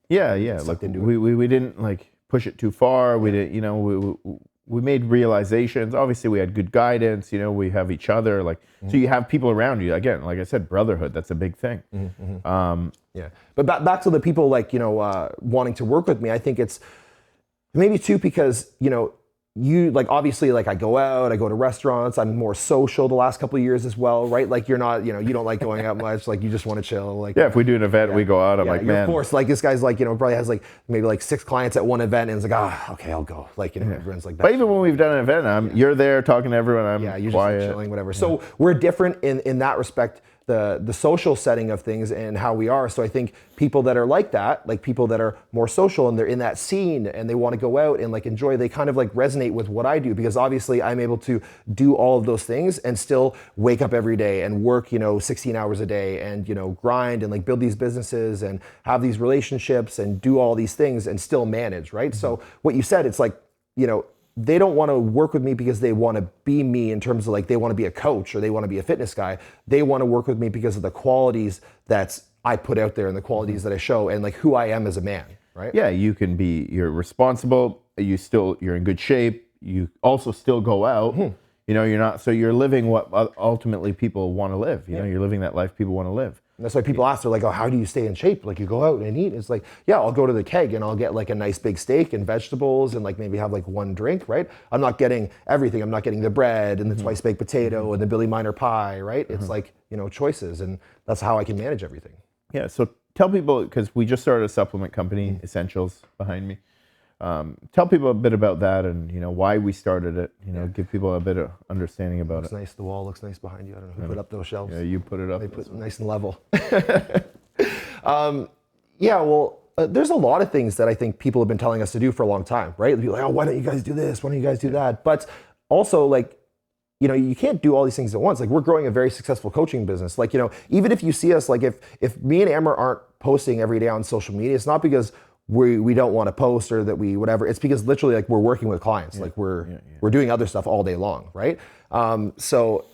[SPEAKER 1] Yeah. Like we didn't like push it too far. We didn't, we made realizations. Obviously we had good guidance, we have each other, like, so you have people around you. Again, like I said, brotherhood, that's a big thing.
[SPEAKER 2] Yeah. But back to the people like, wanting to work with me, I think it's maybe too, because, you like, obviously like I go out, I go to restaurants, I'm more social the last couple of years as well, right? Like you're not, you don't like going out much, like you just want to chill. Like,
[SPEAKER 1] yeah, if we do an event, we go out, I'm like,
[SPEAKER 2] you're
[SPEAKER 1] man.
[SPEAKER 2] forced. Like this guy's like, probably has like maybe like 6 clients at one event and it's like, okay, I'll go. Like, everyone's like that.
[SPEAKER 1] But even when we've done an event, you're there talking to everyone,
[SPEAKER 2] you're
[SPEAKER 1] quiet.
[SPEAKER 2] just chilling, whatever. So we're different in that respect, the social setting of things and how we are. So I think people that are like that, like people that are more social and they're in that scene and they want to go out and like enjoy, they kind of like resonate with what I do, because obviously I'm able to do all of those things and still wake up every day and work, 16 hours a day and, grind and like build these businesses and have these relationships and do all these things and still manage, right? So what you said, it's like, they don't want to work with me because they want to be me in terms of like they want to be a coach or they want to be a fitness guy. They want to work with me because of the qualities that I put out there and the qualities that I show and like who I am as a man, right?
[SPEAKER 1] Yeah, you're responsible, you're in good shape, you also still go out, you're living what ultimately people want to live, you're living that life people want to live.
[SPEAKER 2] And that's why people ask, they're like, oh, how do you stay in shape? Like you go out and eat. It's like, yeah, I'll go to the keg and I'll get like a nice big steak and vegetables and like maybe have like one drink, right? I'm not getting everything. I'm not getting the bread and the twice baked potato and the Billy Miner pie, right? It's like, choices, and that's how I can manage everything.
[SPEAKER 1] Yeah, so tell people, because we just started a supplement company, Essentials, behind me. Tell people a bit about that and why we started it. Give people a bit of understanding about
[SPEAKER 2] Looks
[SPEAKER 1] it.
[SPEAKER 2] nice. The wall looks nice behind you. I don't know who put up those shelves.
[SPEAKER 1] Yeah, you put it up.
[SPEAKER 2] They put it nice and level. There's a lot of things that I think people have been telling us to do for a long time, right? They'll be like, oh, why don't you guys do this? Why don't you guys do that? But also like, you can't do all these things at once. Like we're growing a very successful coaching business. Like, even if you see us, like if me and Amer aren't posting every day on social media, it's not because we don't want to post or that we whatever. It's because literally like we're working with clients. Like we're doing other stuff all day long, right? So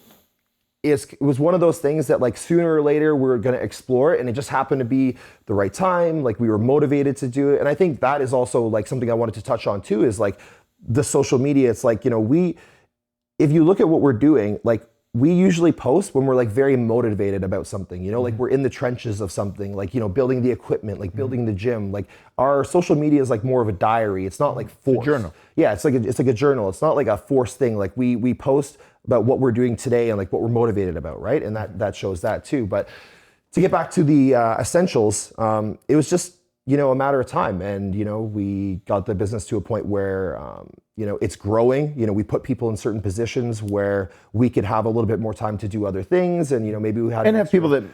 [SPEAKER 2] it was one of those things that like sooner or later we're going to explore it, and it just happened to be the right time. Like we were motivated to do it. And I think that is also like something I wanted to touch on too, is like the social media. It's like, if you look at what we're doing, like we usually post when we're like very motivated about something, like we're in the trenches of something, like, building the equipment, like building the gym. Like our social media is like more of a diary. It's not like forced.
[SPEAKER 1] It's a journal.
[SPEAKER 2] Yeah, it's like a journal. It's not like a forced thing. Like we post about what we're doing today and like what we're motivated about, right? And that shows that too. But to get back to the essentials, it was just, a matter of time. And, we got the business to a point where, it's growing. We put people in certain positions where we could have a little bit more time to do other things. And, maybe we had...
[SPEAKER 1] And have people that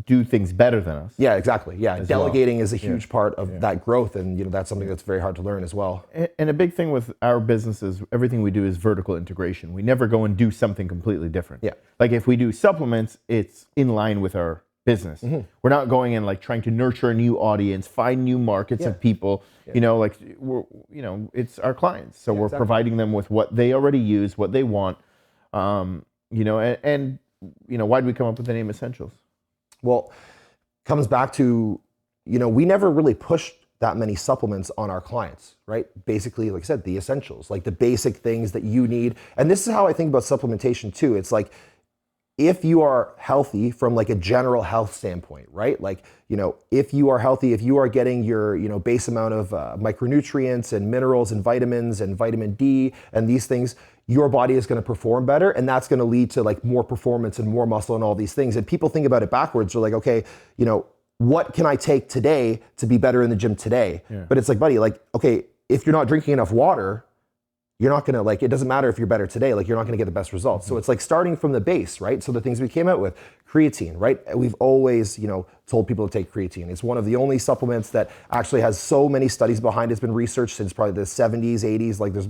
[SPEAKER 1] do things better than us.
[SPEAKER 2] Yeah, exactly. Yeah, delegating is a huge part of that growth. And, that's something that's very hard to learn as well.
[SPEAKER 1] And a big thing with our business is everything we do is vertical integration. We never go and do something completely different.
[SPEAKER 2] Yeah.
[SPEAKER 1] Like if we do supplements, it's in line with our business. We're not going in like trying to nurture a new audience, find new markets of people, like we're, it's our clients. So we're providing them with what they already use, what they want. And why did we come up with the name Essentials?
[SPEAKER 2] Well, comes back to, we never really pushed that many supplements on our clients, right? Basically, like I said, the essentials, like the basic things that you need. And this is how I think about supplementation too. It's like, if you are healthy from like a general health standpoint, right? Like, you know, if you are healthy, if you are getting your, you know, base amount of micronutrients and minerals and vitamins and vitamin D and these things, your body is going to perform better, and that's going to lead to like more performance and more muscle and all these things. And people think about it backwards. They're like, okay, you know, what can I take today to be better in the gym today? Yeah. But it's like, buddy, like, okay, if you're not drinking enough water, you're not gonna, like, it doesn't matter if you're better today, like you're not gonna get the best results. So it's like starting from the base, right? So the things we came out with, creatine, right? We've always, you know, told people to take creatine. It's one of the only supplements that actually has so many studies behind it. It's been researched since probably the 70s, 80s, like there's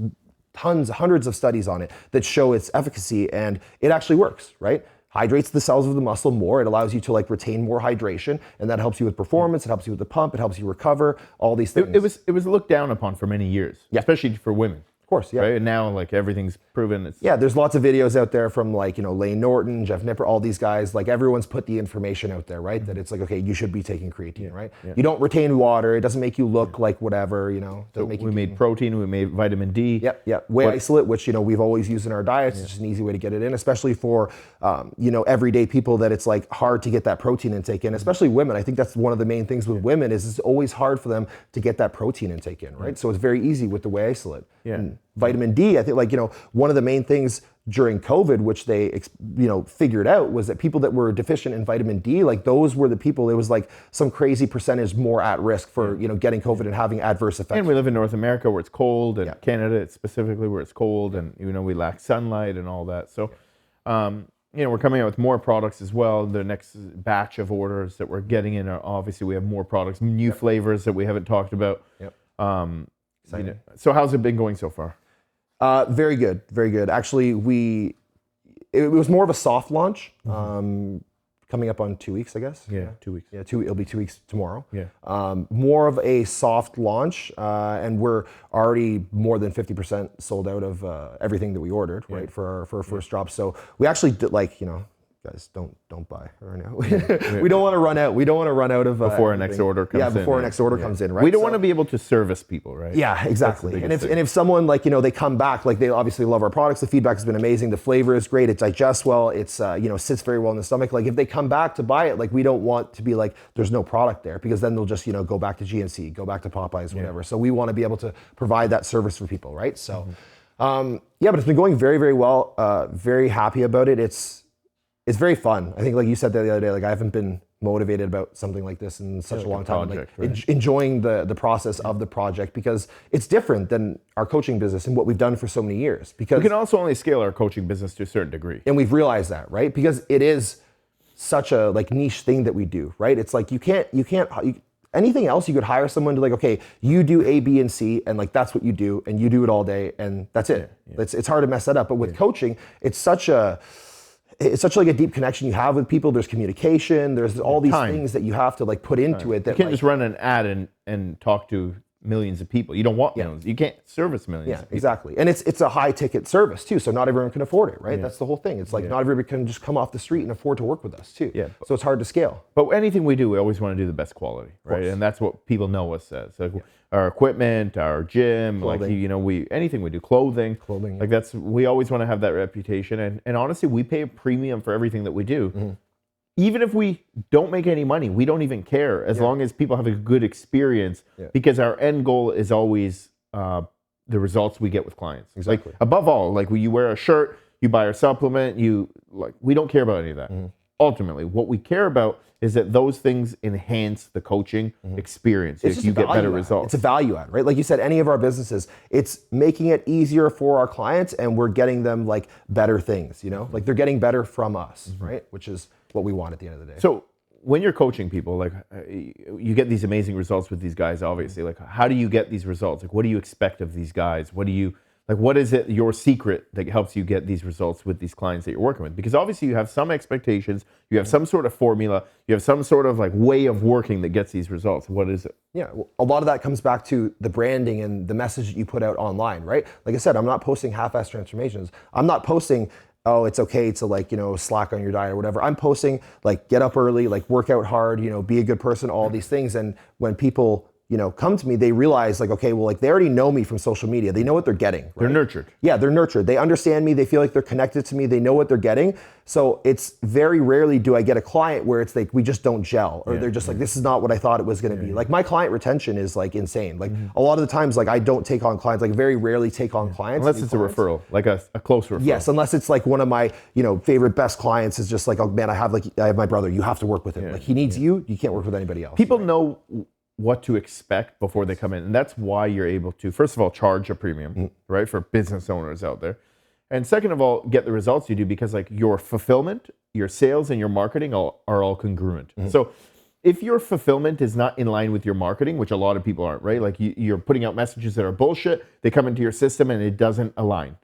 [SPEAKER 2] hundreds of studies on it that show its efficacy, and it actually works, right? Hydrates the cells of the muscle more. It allows you to like retain more hydration, and that helps you with performance. It helps you with the pump. It helps you recover, all these things.
[SPEAKER 1] It was looked down upon for many years, especially for women.
[SPEAKER 2] Of course, yeah.
[SPEAKER 1] Right? And now like everything's proven.
[SPEAKER 2] There's lots of videos out there from like, you know, Layne Norton, Jeff Nipper, all these guys, like everyone's put the information out there, right? That it's like, okay, you should be taking creatine, right? Yeah. You don't retain water. It doesn't make you look like whatever, you know.
[SPEAKER 1] So we made protein, we made vitamin D.
[SPEAKER 2] Whey isolate, which, you know, we've always used in our diets. It's just an easy way to get it in, especially for, you know, everyday people that it's like hard to get that protein intake in, especially women. I think that's one of the main things with women is it's always hard for them to get that protein intake in, right? So it's very easy with the whey isolate. Yeah. And vitamin D, I think, like, you know, one of the main things during COVID, which they, you know, figured out was that people that were deficient in vitamin D, like those were the people, it was like some crazy percentage more at risk for, you know, getting COVID and having adverse effects.
[SPEAKER 1] And we live in North America where it's cold, and Canada it's specifically where it's cold, and, you know, we lack sunlight and all that. So, you know, we're coming out with more products as well. The next batch of orders that we're getting in are, obviously we have more products, new flavors that we haven't talked about. You know, so how's it been going so far?
[SPEAKER 2] Very good, very good. Actually, it was more of a soft launch, coming up on 2 weeks, I guess.
[SPEAKER 1] Yeah, 2 weeks.
[SPEAKER 2] Yeah, it'll be 2 weeks tomorrow.
[SPEAKER 1] Yeah.
[SPEAKER 2] More of a soft launch, and we're already more than 50% sold out of everything that we ordered, right, for our first drop. So we actually did, like, you know, guys, don't buy right now. We don't want to run out. We don't want to run out of
[SPEAKER 1] before our next order comes in.
[SPEAKER 2] Yeah, before our next order comes in, right?
[SPEAKER 1] We don't want to be able to service people, right?
[SPEAKER 2] Yeah, exactly. And if someone, like, you know, they come back, like, they obviously love our products. The feedback has been amazing. The flavor is great. It digests well. It's you know, sits very well in the stomach. Like, if they come back to buy it, like, we don't want to be like there's no product there, because then they'll just, you know, go back to GNC, go back to Popeyes, whatever. So we want to be able to provide that service for people, right? So but it's been going very, very well. Very happy about it. It's very fun. I think, like you said the other day, like, I haven't been motivated about something like this in such a long time.
[SPEAKER 1] Project,
[SPEAKER 2] like,
[SPEAKER 1] right?
[SPEAKER 2] Enjoying the process of the project, because it's different than our coaching business and what we've done for so many years. Because
[SPEAKER 1] we can also only scale our coaching business to a certain degree.
[SPEAKER 2] And we've realized that, right? Because it is such a like niche thing that we do, right? It's like you can't anything else you could hire someone to, like, okay, you do A, B, and C, and like that's what you do, and you do it all day, and that's it. It's hard to mess that up. But with coaching, it's such like a deep connection you have with people. There's communication. There's all these things that you have to like put into it. That
[SPEAKER 1] you can't
[SPEAKER 2] like,
[SPEAKER 1] just run an ad and talk to millions of people. You don't want millions. You can't service millions.
[SPEAKER 2] Yeah, exactly. And it's a high ticket service too, so not everyone can afford it, right? That's the whole thing. It's like not everybody can just come off the street and afford to work with us too. Yeah. So it's hard to scale.
[SPEAKER 1] But anything we do, we always want to do the best quality, right? And that's what people know us as. Like our equipment, our gym, clothing. Like, you know, anything we do, clothing, like that's, we always want to have that reputation. And honestly, we pay a premium for everything that we do. Even if we don't make any money, we don't even care, as long as people have a good experience, because our end goal is always the results we get with clients.
[SPEAKER 2] Exactly.
[SPEAKER 1] Like, above all, like, you wear a shirt, you buy a supplement, we don't care about any of that. Ultimately, what we care about is that those things enhance the coaching experience. If you get better results.
[SPEAKER 2] It's a value add, right? Like you said, any of our businesses, it's making it easier for our clients, and we're getting them like better things, you know? Like, they're getting better from us, right? Which is what we want at the end of the day.
[SPEAKER 1] So when you're coaching people, like, you get these amazing results with these guys, obviously. Like, how do you get these results? Like, what do you expect of these guys? What is it, your secret that helps you get these results with these clients that you're working with? Because obviously you have some expectations, you have some sort of formula, you have some sort of like way of working that gets these results. What is it?
[SPEAKER 2] Yeah, well, a lot of that comes back to the branding and the message that you put out online, right? Like I said, I'm not posting half-ass transformations. I'm not posting, oh, it's okay to, like, you know, slack on your diet or whatever. I'm posting, like, get up early, like, work out hard, you know, be a good person, all these things. And when people come to me, they realize like, okay, well, like they already know me from social media. They know what they're getting. Right?
[SPEAKER 1] They're nurtured.
[SPEAKER 2] Yeah, they're nurtured. They understand me. They feel like they're connected to me. They know what they're getting. So it's very rarely do I get a client where it's like, we just don't gel, or they're just like, this is not what I thought it was going to be. Like my client retention is like insane. Like a lot of the times, like I don't take on clients, like very rarely take on clients.
[SPEAKER 1] Unless it's
[SPEAKER 2] clients.
[SPEAKER 1] a referral, like a close referral.
[SPEAKER 2] Yes, unless it's like one of my, favorite best clients is just like, oh man, I have my brother, you have to work with him. Like he needs you can't work with anybody else.
[SPEAKER 1] People know what to expect before they come in. And that's why you're able to, first of all, charge a premium, right, for business owners out there. And second of all, get the results you do, because like your fulfillment, your sales, and your marketing are all congruent. So if your fulfillment is not in line with your marketing, which a lot of people aren't, right? Like you're putting out messages that are bullshit, they come into your system and it doesn't align.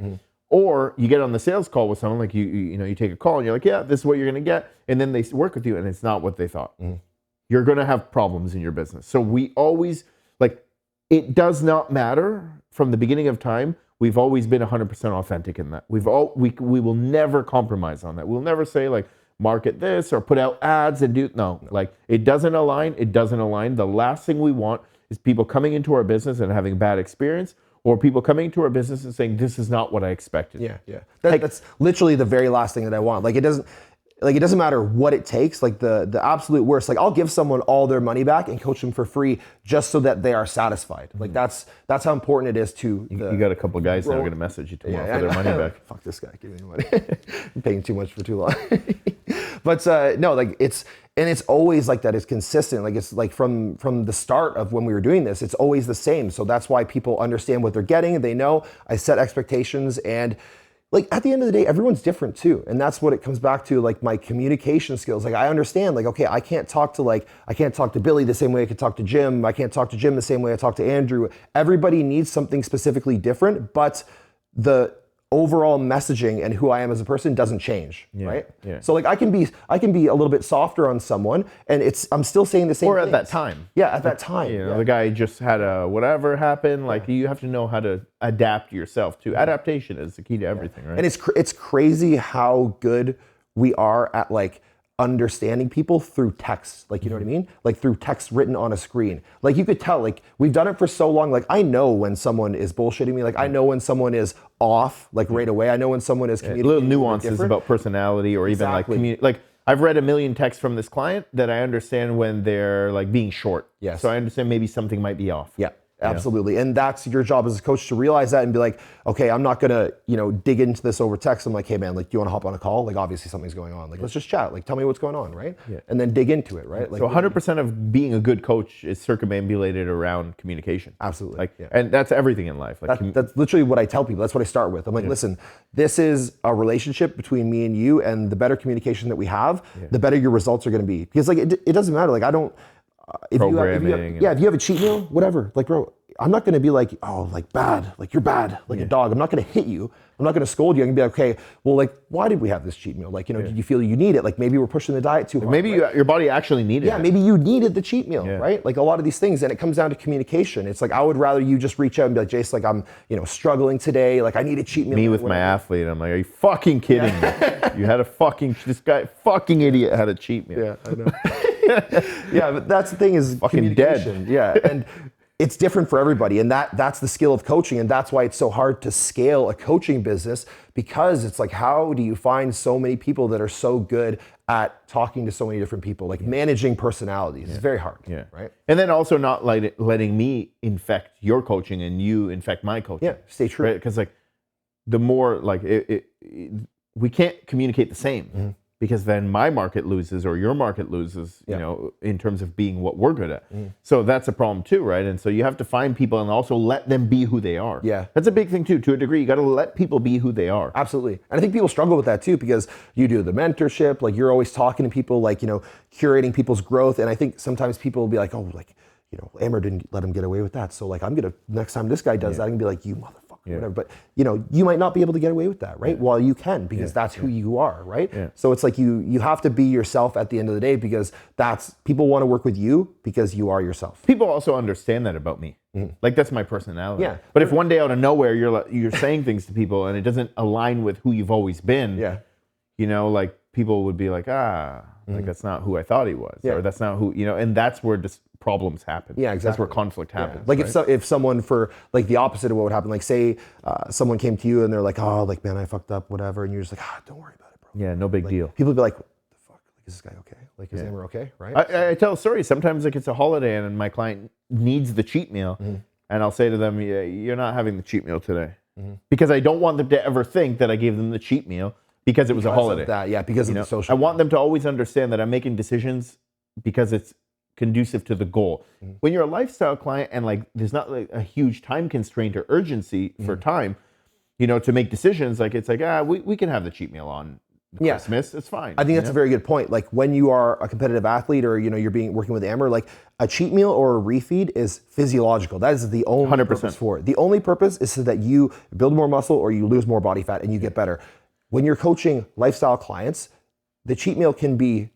[SPEAKER 1] Or you get on the sales call with someone, like you take a call and you're like, yeah, this is what you're gonna get. And then they work with you and it's not what they thought. You're going to have problems in your business. So we always, like, it does not matter from the beginning of time. We've always been 100% authentic in that. We will never compromise on that. We'll never say like, market this or put out ads and no, like it doesn't align. It doesn't align. The last thing we want is people coming into our business and having a bad experience, or people coming into our business and saying, this is not what I expected.
[SPEAKER 2] Yeah. That's literally the very last thing that I want. Like it doesn't matter what it takes. Like the absolute worst, like I'll give someone all their money back and coach them for free just so that they are satisfied. Like that's how important it is to
[SPEAKER 1] you got a couple of guys now are going to message you tomorrow for their money back.
[SPEAKER 2] Fuck this guy, give me the money. I'm paying too much for too long. But no, like it's always like that. It's consistent. Like it's like from the start of when we were doing this, it's always the same. So that's why people understand what they're getting. They know I set expectations, and like at the end of the day, everyone's different too. And that's what it comes back to, like my communication skills. Like I understand, like, okay, I can't talk to Billy the same way I could talk to Jim. I can't talk to Jim the same way I talk to Andrew. Everybody needs something specifically different, but the overall messaging and who I am as a person doesn't change, right?
[SPEAKER 1] Yeah.
[SPEAKER 2] So like I can be a little bit softer on someone, and I'm still saying the same
[SPEAKER 1] Or at
[SPEAKER 2] things.
[SPEAKER 1] that time.
[SPEAKER 2] Yeah, at that time.
[SPEAKER 1] The guy just had a whatever happened. Like you have to know how to adapt yourself to. Adaptation is the key to everything, right?
[SPEAKER 2] And it's crazy how good we are at like understanding people through text. Like, you know what I mean? Like through text written on a screen. Like you could tell, like we've done it for so long. Like I know when someone is bullshitting me. Like I know when someone is off, like right away. I know when someone is communicating.
[SPEAKER 1] Little nuances about personality, or even like I've read a million texts from this client that I understand when they're like being short.
[SPEAKER 2] Yes.
[SPEAKER 1] So I understand maybe something might be off.
[SPEAKER 2] Yeah. Absolutely. And that's your job as a coach, to realize that and be like, okay, I'm not gonna, dig into this over text. I'm like, hey man, like, do you want to hop on a call? Like, obviously something's going on. Like, let's just chat. Like, tell me what's going on, right? Yeah. And then dig into it, right? Like,
[SPEAKER 1] so 100% of being a good coach is circumambulated around communication.
[SPEAKER 2] Absolutely.
[SPEAKER 1] Like, and that's everything in life. Like,
[SPEAKER 2] that's literally what I tell people. That's what I start with. I'm like, listen, this is a relationship between me and you, and the better communication that we have, the better your results are going to be. Because like, it doesn't matter. Like, I don't. If you have a cheat meal, whatever. Like, bro, I'm not going to be like, oh, like bad, like you're bad, like a dog. I'm not going to hit you. I'm not going to scold you. I'm going to be like, okay, well, like, why did we have this cheat meal? Like, did you feel you need it? Like maybe we're pushing the diet too hard.
[SPEAKER 1] Maybe your body actually needed it.
[SPEAKER 2] Yeah, maybe you needed the cheat meal, right? Like a lot of these things, and it comes down to communication. It's like, I would rather you just reach out and be like, Jase, like I'm, struggling today. Like I need a cheat meal.
[SPEAKER 1] Me with my athlete, I'm like, are you fucking kidding me? You had this guy, fucking idiot had a cheat meal.
[SPEAKER 2] Yeah, I know. Yeah, but that's the thing, is
[SPEAKER 1] fucking dead.
[SPEAKER 2] Yeah, and it's different for everybody, and that's the skill of coaching, and that's why it's so hard to scale a coaching business, because it's like, how do you find so many people that are so good at talking to so many different people, like managing personalities? It's very hard, right?
[SPEAKER 1] And then also not letting me infect your coaching and you infect my coaching.
[SPEAKER 2] Yeah, stay true.
[SPEAKER 1] Right? Because like the more like we can't communicate the same. Because then my market loses or your market loses, in terms of being what we're good at. So that's a problem too, right? And so you have to find people and also let them be who they are.
[SPEAKER 2] Yeah.
[SPEAKER 1] That's a big thing too, to a degree. You got to let people be who they are.
[SPEAKER 2] Absolutely. And I think people struggle with that too, because you do the mentorship, like you're always talking to people, like, curating people's growth. And I think sometimes people will be like, oh, like, Amer didn't let him get away with that. So like, next time this guy does that, I'm gonna be like, you motherfucker. Whatever. But you might not be able to get away with that, right? Well, you can, because that's who you are, right? So it's like you have to be yourself at the end of the day, because people want to work with you because you are yourself.
[SPEAKER 1] People also understand that about me. Like that's my personality.
[SPEAKER 2] Yeah.
[SPEAKER 1] But if one day out of nowhere you're saying things to people and it doesn't align with who you've always been, like people would be like, Like that's not who I thought he was, or that's not who, and that's where problems happen.
[SPEAKER 2] Yeah, exactly.
[SPEAKER 1] That's where conflict happens.
[SPEAKER 2] Like
[SPEAKER 1] right?
[SPEAKER 2] if someone for like the opposite of what would happen, like say someone came to you and they're like, oh, like man, I fucked up, whatever, and you're just like, don't worry about it, bro.
[SPEAKER 1] Yeah, no big deal.
[SPEAKER 2] People would be like, what the fuck? Like, is this guy okay? Like, is Amer okay? Right?
[SPEAKER 1] I tell a story. Sometimes like it's a holiday and my client needs the cheat meal, and I'll say to them, yeah, you're not having the cheat meal today, because I don't want them to ever think that I gave them the cheat meal because it was a holiday.
[SPEAKER 2] Because of the social.
[SPEAKER 1] I want them to always understand that I'm making decisions because it's conducive to the goal. When you're a lifestyle client and like there's not like a huge time constraint or urgency for time, to make decisions, like it's like, we can have the cheat meal on Christmas. It's fine.
[SPEAKER 2] I think that's a very good point. Like when you are a competitive athlete or you're working with Amer, like a cheat meal or a refeed is physiological. That is the only
[SPEAKER 1] 100%.
[SPEAKER 2] purpose for it. The only purpose is so that you build more muscle or you lose more body fat and you get better. When you're coaching lifestyle clients, the cheat meal can be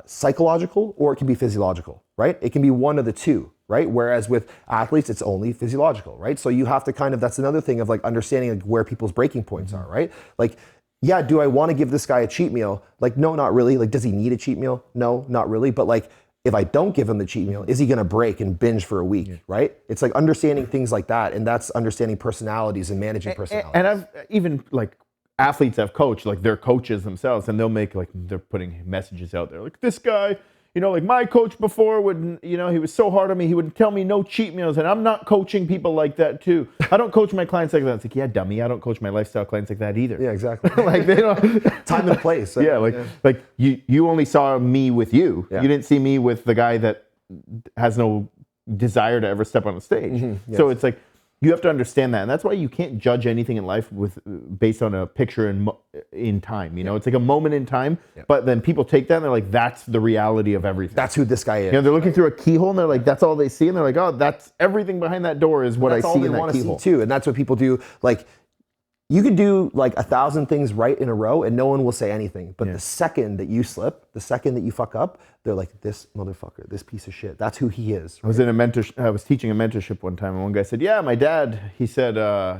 [SPEAKER 2] psychological or it can be physiological, right? It can be one of the two, right? Whereas with athletes, it's only physiological, right? So you have to that's another thing of like understanding like where people's breaking points are, right? Like, yeah, do I want to give this guy a cheat meal? Like, no, not really. Like, does he need a cheat meal? No, not really. But like, if I don't give him the cheat meal, is he going to break and binge for a week, right? It's like understanding things like that. And that's understanding personalities and managing personalities.
[SPEAKER 1] And I've even like athletes I've coached, like they're coaches themselves, and they'll make like they're putting messages out there like, this guy, like my coach before would, he was so hard on me, he would tell me no cheat meals, and I'm not coaching people like that too. I don't coach my clients like that. It's like, yeah, dummy, I don't coach my lifestyle clients like that either.
[SPEAKER 2] Yeah, exactly.
[SPEAKER 1] Like they don't
[SPEAKER 2] time and place.
[SPEAKER 1] Yeah, like you only saw me with you. You didn't see me with the guy that has no desire to ever step on a stage.
[SPEAKER 2] Yes.
[SPEAKER 1] So it's like you have to understand that, and that's why you can't judge anything in life based on a picture in time. It's like a moment in time, but then people take that and they're like, that's the reality of everything.
[SPEAKER 2] That's who this guy is.
[SPEAKER 1] They're looking through a keyhole and they're like, that's all they see, and they're like, oh, that's everything behind that door is what I see in that keyhole
[SPEAKER 2] too. And that's what people do. Like, you could do like 1,000 things right in a row and no one will say anything. But the second that you slip, the second that you fuck up, they're like, this motherfucker, this piece of shit. That's who he is. Right?
[SPEAKER 1] I was teaching a mentorship one time, and one guy said, yeah, my dad, he said,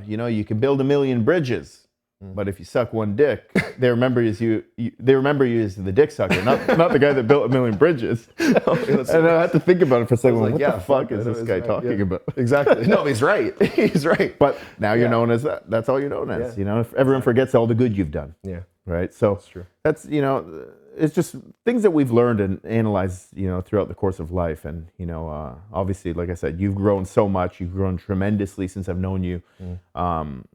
[SPEAKER 1] you can build 1,000,000 bridges, but if you suck one dick, they remember you as the dick sucker, not the guy that built 1,000,000 bridges. And I had to think about it for a second. What the fuck is this guy talking about?
[SPEAKER 2] Exactly. No, he's right. He's right.
[SPEAKER 1] But now you're known as that. That's all you're known as. If everyone forgets all the good you've done.
[SPEAKER 2] Yeah.
[SPEAKER 1] Right. So
[SPEAKER 2] that's true.
[SPEAKER 1] That's it's just things that we've learned and analyzed throughout the course of life. And obviously, like I said, you've grown so much. You've grown tremendously since I've known you. And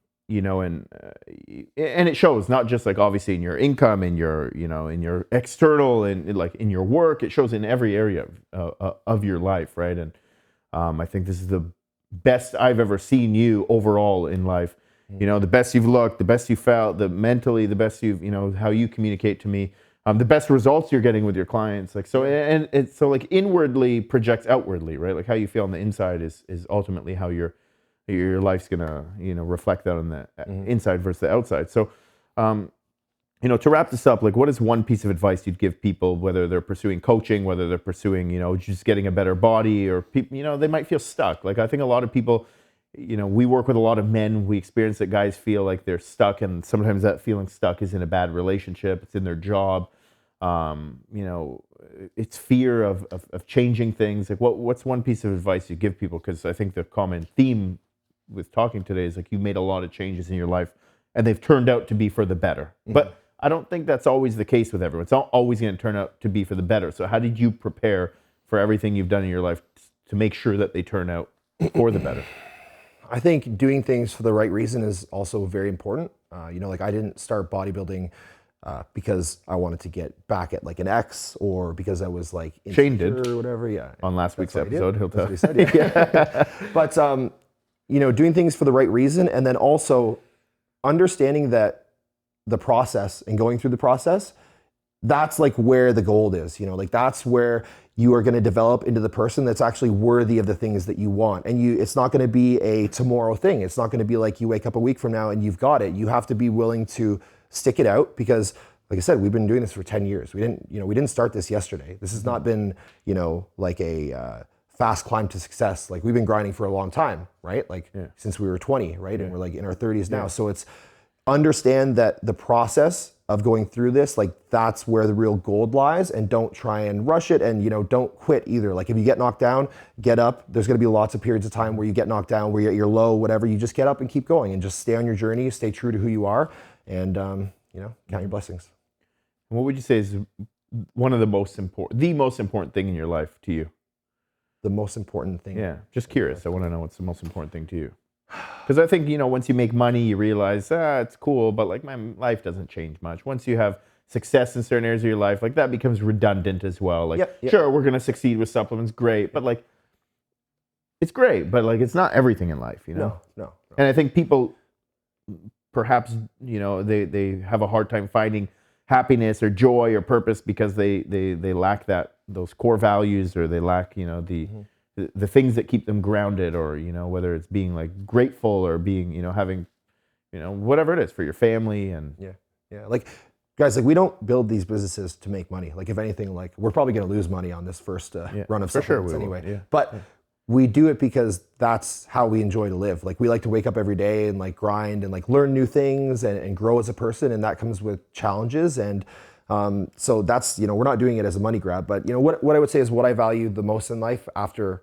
[SPEAKER 1] it shows, not just like obviously in your income, in your in your external and like in your work. It shows in every area of your life, right? And I think this is the best I've ever seen you overall in life. The best you've looked, the best you felt, the mentally, the best you've how you communicate to me, the best results you're getting with your clients. Like so, and it's so like inwardly projects outwardly, right? Like how you feel on the inside is ultimately how your life's gonna reflect that on the inside versus the outside. So to wrap this up, like what is one piece of advice you'd give people, whether they're pursuing coaching, whether they're pursuing just getting a better body, or people they might feel stuck. Like I think a lot of people, we work with a lot of men, we experience that guys feel like they're stuck, and sometimes that feeling stuck is in a bad relationship, it's in their job, it's fear of changing things. Like what's one piece of advice you give people? Because I think the common theme with talking today is like you made a lot of changes in your life and they've turned out to be for the better. But I don't think that's always the case with everyone. It's not always going to turn out to be for the better. So how did you prepare for everything you've done in your life to make sure that they turn out for the better?
[SPEAKER 2] I think doing things for the right reason is also very important. Like I didn't start bodybuilding because I wanted to get back at like an ex, or because I was like
[SPEAKER 1] Shane did
[SPEAKER 2] or whatever. Yeah,
[SPEAKER 1] on last week's episode, he'll tell.
[SPEAKER 2] That's what he said, yeah. But doing things for the right reason, and then also understanding that the process and going through the process, that's like where the gold is. Like that's where you are going to develop into the person that's actually worthy of the things that you want. And it's not going to be a tomorrow thing. It's not going to be like you wake up a week from now and you've got it. You have to be willing to stick it out, because like I said, we've been doing this for 10 years. We didn't start this yesterday. This has not been, like a fast climb to success. Like we've been grinding for a long time, right? Like since we were 20, right? And we're like in our 30s now. So it's understand that the process of going through this, like that's where the real gold lies, and don't try and rush it, and don't quit either. Like if you get knocked down, get up. There's going to be lots of periods of time where you get knocked down, where you're low, whatever. You just get up and keep going, and just stay on your journey, stay true to who you are, and count your blessings.
[SPEAKER 1] What would you say is one of the most important thing in your life to you?
[SPEAKER 2] The most important thing.
[SPEAKER 1] Yeah, just curious. I want to know what's the most important thing to you. Because I think, once you make money, you realize, it's cool, but like my life doesn't change much. Once you have success in certain areas of your life, like that becomes redundant as well. Like, sure, we're going to succeed with supplements, great, but like, it's great, but like, it's not everything in life,
[SPEAKER 2] No.
[SPEAKER 1] And I think people, perhaps, they have a hard time finding happiness or joy or purpose because they lack those core values, or they lack, the things that keep them grounded, or whether it's being like grateful, or being having whatever it is for your family. And
[SPEAKER 2] like guys, like we don't build these businesses to make money. Like if anything, like we're probably going to lose money on this first run of supplements anyway. But we do it because that's how we enjoy to live. Like we like to wake up every day and like grind and like learn new things and grow as a person, and that comes with challenges. And so that's, we're not doing it as a money grab. But what I would say is what I value the most in life after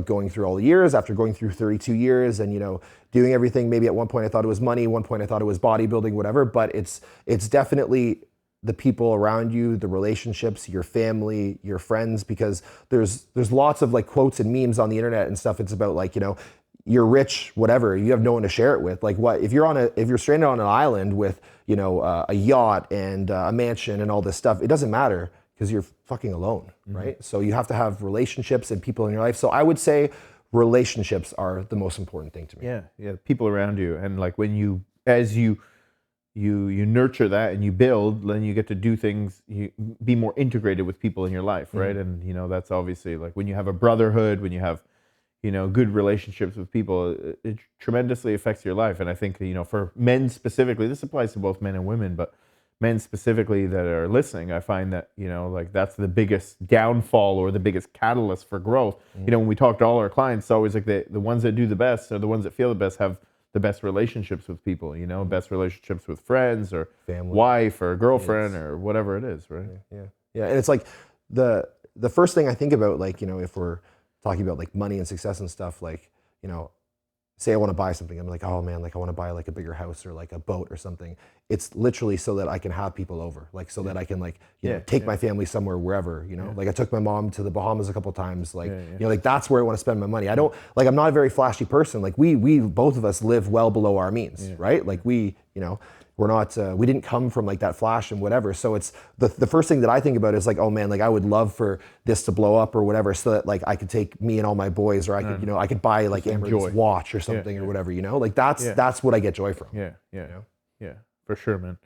[SPEAKER 2] going through all the years, after going through 32 years and, doing everything. Maybe at one point I thought it was money, one point I thought it was bodybuilding, whatever, but it's definitely the people around you, the relationships, your family, your friends, because there's lots of like quotes and memes on the internet and stuff. It's about like, you're rich, whatever, you have no one to share it with. Like what, if you're stranded on an island with, a yacht and a mansion and all this stuff, it doesn't matter, because you're fucking alone, right? So you have to have relationships and people in your life. So I would say relationships are the most important thing to me.
[SPEAKER 1] Yeah, people around you. And like as you nurture that and you build, then you get to do things, you be more integrated with people in your life, right? And that's obviously like when you have a brotherhood, when you have good relationships with people, it tremendously affects your life. And I think for men specifically, this applies to both men and women, but men specifically that are listening, I find that, like that's the biggest downfall or the biggest catalyst for growth. When we talk to all our clients, it's always like the ones that do the best, or the ones that feel the best, have the best relationships with people, best relationships with friends or family, wife or girlfriend, or whatever it is, right?
[SPEAKER 2] Yeah. And it's like the first thing I think about, like, if we're talking about like money and success and stuff, like, say I want to buy something, I'm like, oh man, like I want to buy like a bigger house or like a boat or something. It's literally so that I can have people over, like so that I can like, take my family somewhere, wherever, like I took my mom to the Bahamas a couple times, like, like that's where I want to spend my money. I don't, like, I'm not a very flashy person. Like we both of us live well below our means, right? Like we, we're not, we didn't come from like that flash and whatever. So it's the first thing that I think about is like, oh man, like I would love for this to blow up or whatever, so that like I could take me and all my boys, or I could, I could buy like Amers watch or something or whatever, like that's what I get joy from.
[SPEAKER 1] Yeah, for sure, man.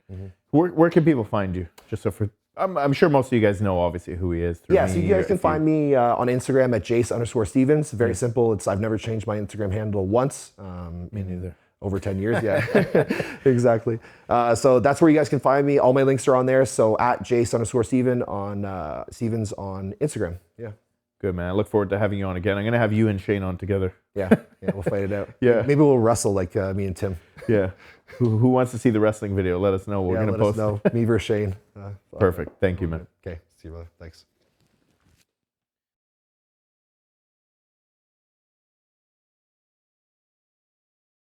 [SPEAKER 1] Where can people find you? Just so I'm sure most of you guys know obviously who he is.
[SPEAKER 2] So you guys can find me on Instagram at Jase_Stevens. Very simple. I've never changed my Instagram handle once.
[SPEAKER 1] Me neither.
[SPEAKER 2] Over 10 years, exactly. So that's where you guys can find me. All my links are on there. So at Jase_Steven on Stevens on Instagram. Yeah.
[SPEAKER 1] Good, man. I look forward to having you on again. I'm gonna have you and Shane on together.
[SPEAKER 2] Yeah, we'll fight it out.
[SPEAKER 1] Yeah.
[SPEAKER 2] Maybe we'll wrestle like me and Tim.
[SPEAKER 1] Yeah. Who wants to see the wrestling video? Let us know. We're gonna post
[SPEAKER 2] it. Me versus Shane.
[SPEAKER 1] Perfect. Thank you, man.
[SPEAKER 2] Okay. See you, brother. Thanks.